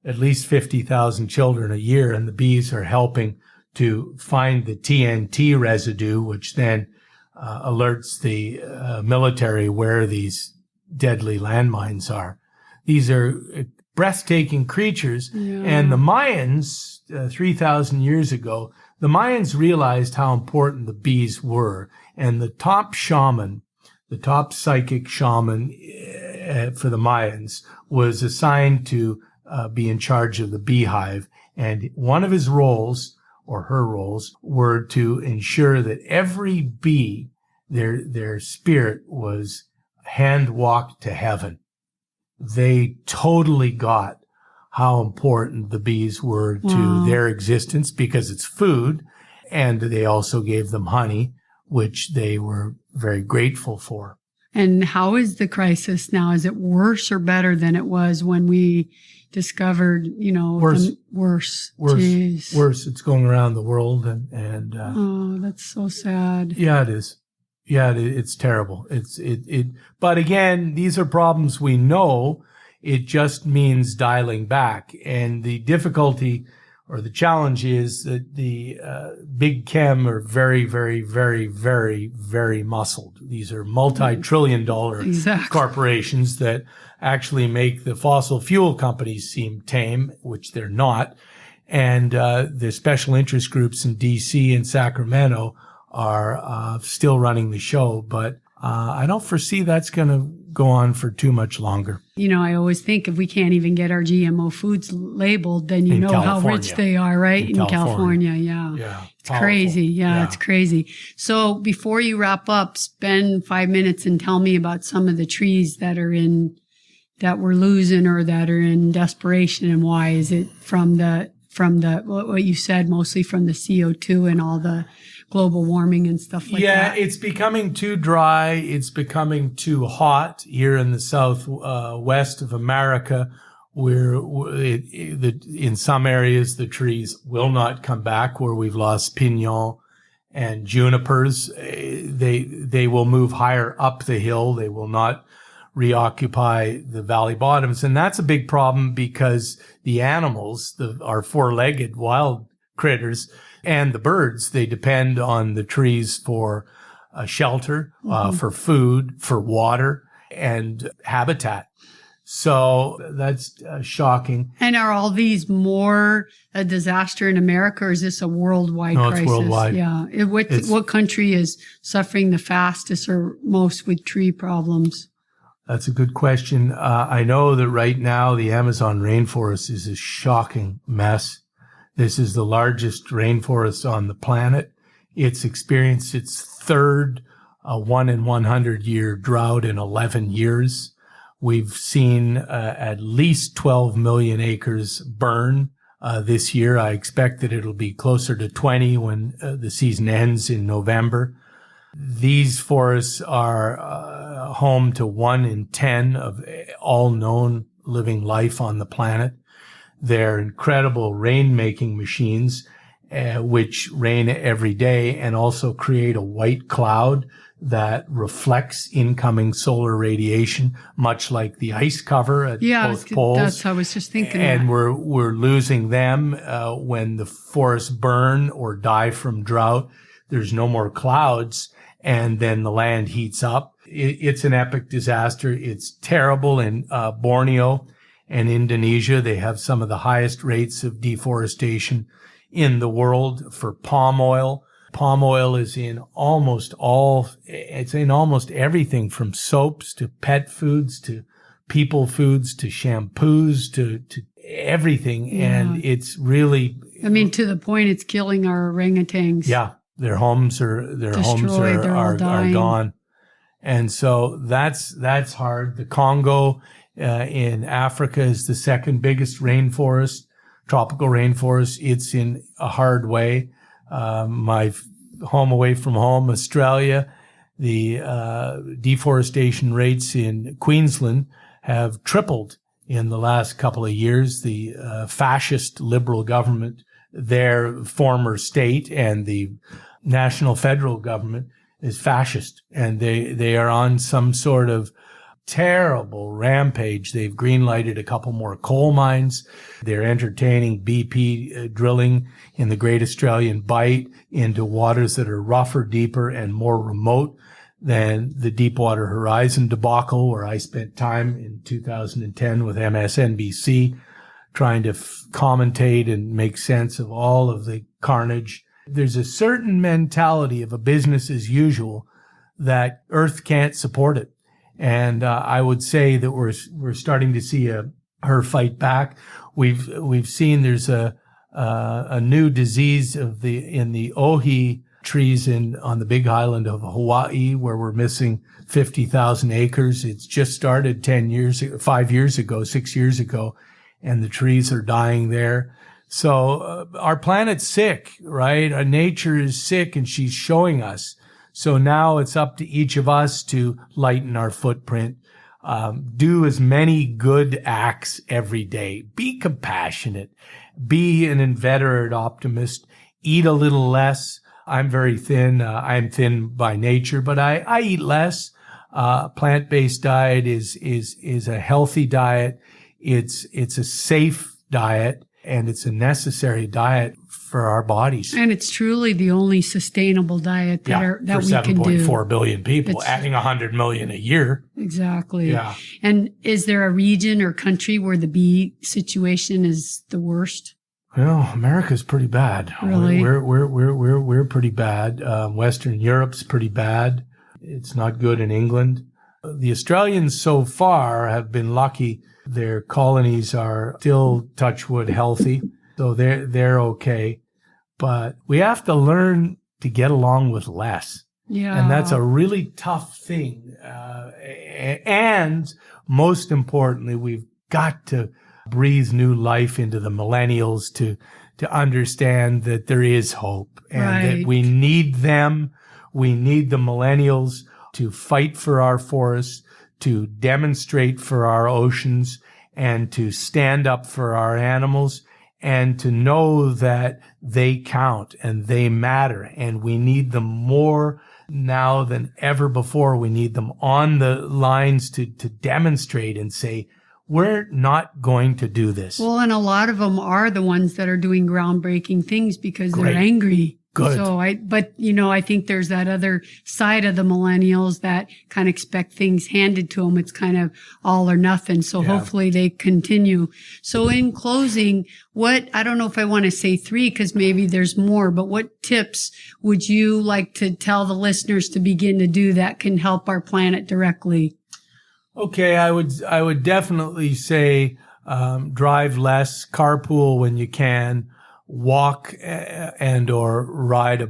at least 50,000 children a year, and the bees are helping to find the TNT residue, which then alerts the military where these deadly landmines are. These are breathtaking creatures. Yeah. And the Mayans, 3,000 years ago, the Mayans realized how important the bees were, and the top shaman, the top psychic shaman for the Mayans, was assigned to be in charge of the beehive. And one of his roles, or her roles, were to ensure that every bee, their spirit was hand-walked to heaven. They totally got how important the bees were to their existence because it's food, and they also gave them honey, which they were very grateful for. And how is the crisis now? Is it worse or better than it was when we discovered, Worse. Worse. Worse. Jeez. Worse. It's going around the world, and oh, that's so sad. Yeah, it is. Yeah, it's terrible. But again, these are problems we know. It just means dialing back. And the difficulty or the challenge is that the big chem are very, very, very, very, very muscled. These are multi-trillion-dollar corporations that actually make the fossil fuel companies seem tame, which they're not. And the special interest groups in D.C. and Sacramento are still running the show. But I don't foresee that's going to go on for too much longer. I always think if we can't even get our GMO foods labeled, then you know California. How rich they are, right? In California, yeah. It's powerful. Crazy. Yeah, it's crazy. So before you wrap up, spend 5 minutes and tell me about some of the trees that we're losing or that are in desperation, and why. Is it from the what you said, mostly from the CO2 and all the global warming and stuff like that? Yeah, it's becoming too dry. It's becoming too hot here in the southwest of America, where in some areas the trees will not come back, where we've lost pinon and junipers. They will move higher up the hill. They will not reoccupy the valley bottoms. And that's a big problem because the animals, our four-legged wild critters, and the birds, they depend on the trees for shelter, for food, for water, and habitat. So that's shocking. And are all these more a disaster in America, or is this a worldwide crisis? No, it's worldwide. Yeah. What country is suffering the fastest or most with tree problems? That's a good question. I know that right now the Amazon rainforest is a shocking mess. This is the largest rainforest on the planet. It's experienced its third 1 in 100 year drought in 11 years. We've seen at least 12 million acres burn this year. I expect that it'll be closer to 20 when the season ends in November. These forests are home to 1 in 10 of all known living life on the planet. They're incredible rain-making machines, which rain every day and also create a white cloud that reflects incoming solar radiation, much like the ice cover at both poles. That's how I was just thinking. And we're losing them when the forests burn or die from drought. There's no more clouds, and then the land heats up. It's an epic disaster. It's terrible in Borneo and Indonesia. They have some of the highest rates of deforestation in the world for palm oil. Palm oil is in almost everything from soaps to pet foods to people foods to shampoos to everything. Yeah. And it's really, to the point it's killing our orangutans. Yeah. Their homes are gone. And so that's hard. The Congo in Africa is the second biggest rainforest, tropical rainforest. It's in a hard way. My home away from home, Australia, the deforestation rates in Queensland have tripled in the last couple of years. The fascist liberal government, their former state, and the national federal government is fascist, and they are on some sort of terrible rampage. They've green-lighted a couple more coal mines. They're entertaining BP drilling in the Great Australian Bight into waters that are rougher, deeper, and more remote than the Deepwater Horizon debacle, where I spent time in 2010 with MSNBC trying to commentate and make sense of all of the carnage There's a certain mentality of a business as usual that Earth can't support it. And I would say that we're starting to see her fight back. We've seen there's a new disease in the ohi trees on the Big Island of Hawaii, where we're missing 50,000 acres. It's just started 5 years ago, 6 years ago, and the trees are dying there. So our planet's sick, right? Our nature is sick, and she's showing us. So now it's up to each of us to lighten our footprint, do as many good acts every day, be compassionate, be an inveterate optimist, eat a little less. I'm very thin. I'm thin by nature, but I eat less. Plant-based diet is a healthy diet. It's a safe diet, and it's a necessary diet for our bodies. And it's truly the only sustainable diet that we can do. For 7.4 billion people, adding 100 million a year. Exactly. Yeah. And is there a region or country where the bee situation is the worst? Well, America's pretty bad. Really? We're pretty bad. Western Europe's pretty bad. It's not good in England. The Australians so far have been lucky. Their colonies are still, touch wood, healthy. So they're okay. But we have to learn to get along with less. Yeah. And that's a really tough thing. And most importantly, we've got to breathe new life into the millennials to understand that there is hope and that we need them. We need the millennials to fight for our forests, to demonstrate for our oceans, and to stand up for our animals, and to know that they count and they matter. And we need them more now than ever before. We need them on the lines to demonstrate and say, we're not going to do this. Well, and a lot of them are the ones that are doing groundbreaking things because they're angry. Good. So I think there's that other side of the millennials that kind of expect things handed to them. It's kind of all or nothing. So hopefully they continue. So in closing, I don't know if I want to say 3 because maybe there's more, but what tips would you like to tell the listeners to begin to do that can help our planet directly? Okay, I would definitely say drive less, carpool when you can, walk and or ride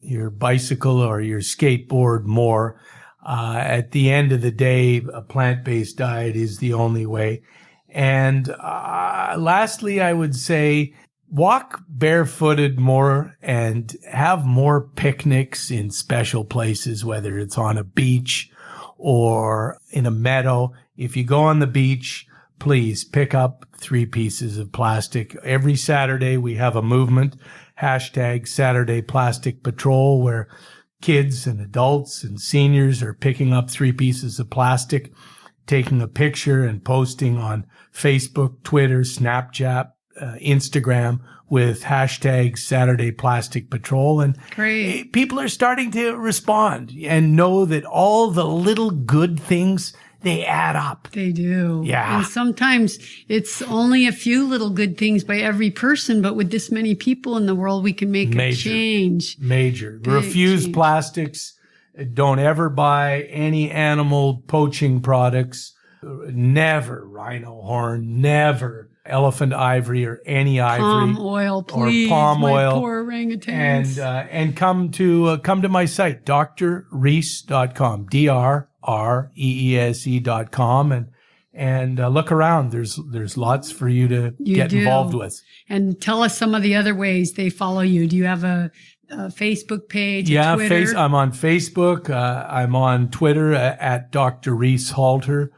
your bicycle or your skateboard more. At the end of the day, a plant-based diet is the only way. And lastly, I would say walk barefooted more and have more picnics in special places, whether it's on a beach or in a meadow. If you go on the beach, please pick up 3 pieces of plastic. Every Saturday, we have a movement, #Saturday Plastic Patrol, where kids and adults and seniors are picking up 3 pieces of plastic, taking a picture and posting on Facebook, Twitter, Snapchat, Instagram with #Saturday Plastic Patrol. And great. People are starting to respond and know that all the little good things, they add up. They do. Yeah. And sometimes it's only a few little good things by every person, but with this many people in the world, we can make a change. Major. Refuse plastics. Don't ever buy any animal poaching products. Never rhino horn. Never elephant ivory or any ivory. Palm oil, please. Or palm oil. My poor orangutans. And come to my site, drreese.com, DRREESE.com, and look around. There's lots for you to get involved with. And tell us some of the other ways they follow you. Do you have a Facebook page? Yeah, Twitter? I'm on Facebook. I'm on Twitter at Dr. Reese Halter.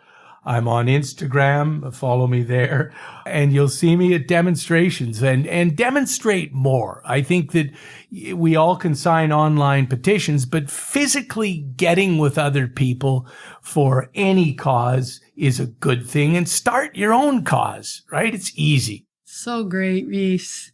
I'm on Instagram. Follow me there. And you'll see me at demonstrations and demonstrate more. I think that we all can sign online petitions, but physically getting with other people for any cause is a good thing. And start your own cause, right? It's easy. So great, Reese.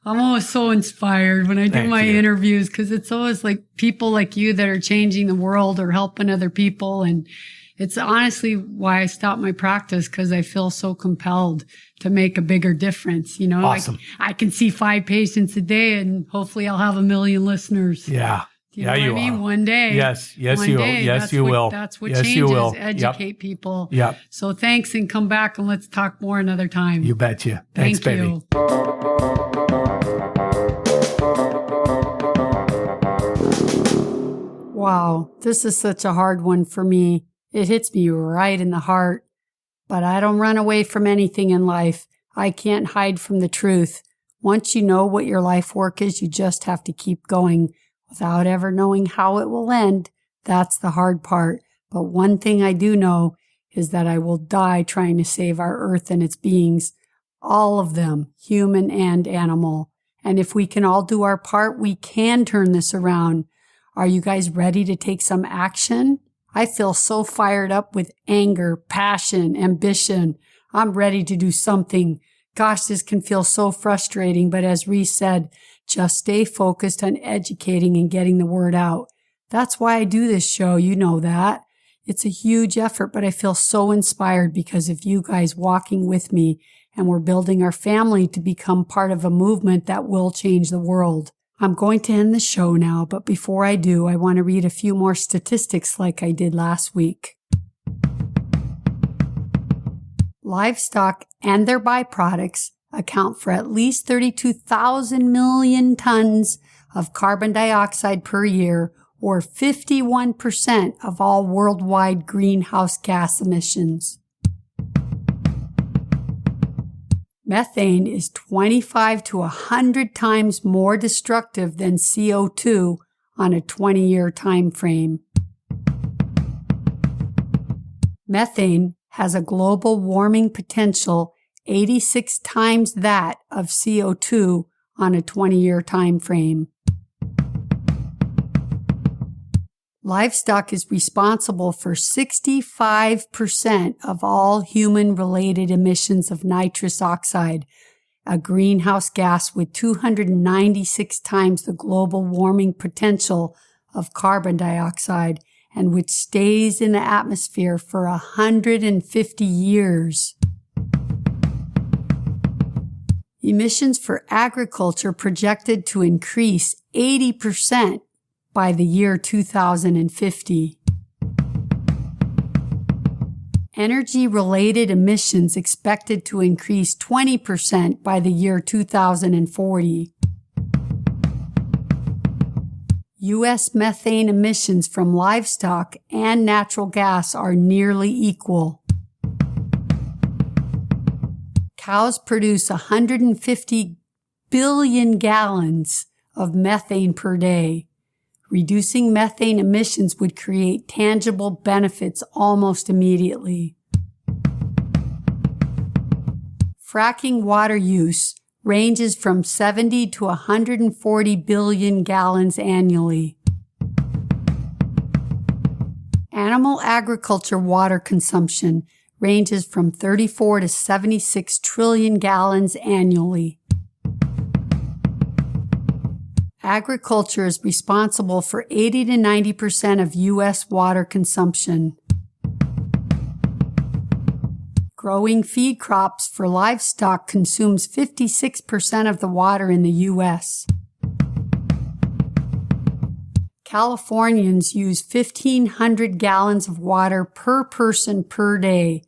I'm always so inspired when I do Thank my you. interviews because it's always like people like you that are changing the world or helping other people. And it's honestly why I stopped my practice because I feel so compelled to make a bigger difference. You know, Awesome. I can see 5 patients a day and hopefully I'll have 1 million listeners. Yeah. You know what I mean? are. One day. Yes, you will. Yes, you what, will. That's what yes, changes, you will. educate people. Yep. So thanks and come back and let's talk more another time. You betcha. Thanks, Thank baby. you. Wow, this is such a hard one for me. It hits me right in the heart. But I don't run away from anything in life. I can't hide from the truth. Once you know what your life work is, you just have to keep going without ever knowing how it will end. That's the hard part. But one thing I do know is that I will die trying to save our earth and its beings. All of them, human and animal. And if we can all do our part, we can turn this around. Are you guys ready to take some action? I feel so fired up with anger, passion, ambition. I'm ready to do something. Gosh, this can feel so frustrating, but as Reese said, just stay focused on educating and getting the word out. That's why I do this show, you know that. It's a huge effort, but I feel so inspired because of you guys walking with me, and we're building our family to become part of a movement that will change the world. I'm going to end the show now, but before I do, I want to read a few more statistics like I did last week. Livestock and their byproducts account for at least 32,000 million tons of carbon dioxide per year, or 51% of all worldwide greenhouse gas emissions. Methane is 25 to 100 times more destructive than CO2 on a 20-year time frame. Methane has a global warming potential 86 times that of CO2 on a 20-year time frame. Livestock is responsible for 65% of all human-related emissions of nitrous oxide, a greenhouse gas with 296 times the global warming potential of carbon dioxide, and which stays in the atmosphere for 150 years. Emissions for agriculture projected to increase 80% by the year 2050. Energy-related emissions expected to increase 20% by the year 2040. U.S. methane emissions from livestock and natural gas are nearly equal. Cows produce 150 billion gallons of methane per day. Reducing methane emissions would create tangible benefits almost immediately. Fracking water use ranges from 70 to 140 billion gallons annually. Animal agriculture water consumption ranges from 34 to 76 trillion gallons annually. Agriculture is responsible for 80 to 90% of U.S. water consumption. Growing feed crops for livestock consumes 56% of the water in the U.S. Californians use 1,500 gallons of water per person per day.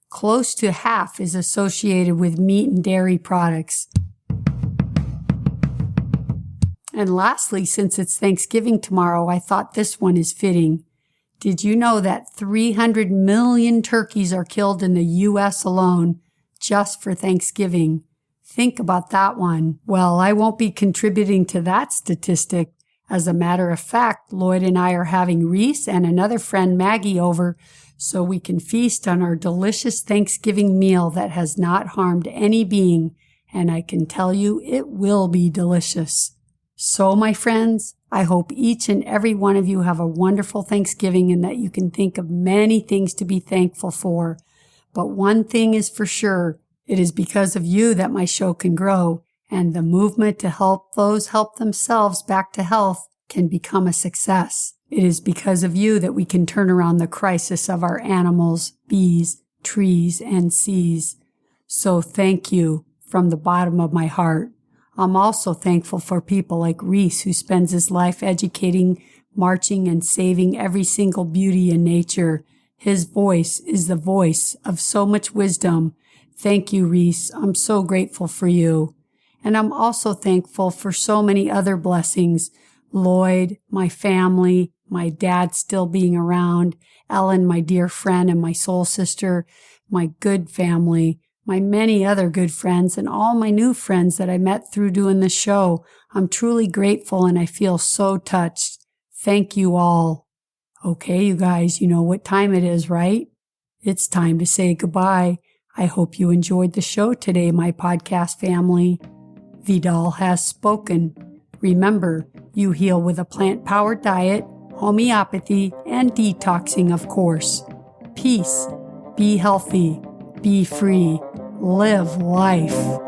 Close to half is associated with meat and dairy products. And lastly, since it's Thanksgiving tomorrow, I thought this one is fitting. Did you know that 300 million turkeys are killed in the U.S. alone just for Thanksgiving? Think about that one. Well, I won't be contributing to that statistic. As a matter of fact, Lloyd and I are having Reese and another friend, Maggie, over so we can feast on our delicious Thanksgiving meal that has not harmed any being, and I can tell you it will be delicious. So, my friends, I hope each and every one of you have a wonderful Thanksgiving and that you can think of many things to be thankful for. But one thing is for sure, it is because of you that my show can grow, and the movement to help those help themselves back to health can become a success. It is because of you that we can turn around the crisis of our animals, bees, trees, and seas. So thank you from the bottom of my heart. I'm also thankful for people like Reese, who spends his life educating, marching, and saving every single beauty in nature. His voice is the voice of so much wisdom. Thank you, Reese. I'm so grateful for you. And I'm also thankful for so many other blessings. Lloyd, my family, my dad still being around, Ellen, my dear friend and my soul sister, my good family, my many other good friends, and all my new friends that I met through doing this show. I'm truly grateful and I feel so touched. Thank you all. Okay, you guys, you know what time it is, right? It's time to say goodbye. I hope you enjoyed the show today, my podcast family. Vidal has spoken. Remember, you heal with a plant-powered diet, homeopathy, and detoxing, of course. Peace. Be healthy. Be free. Live life.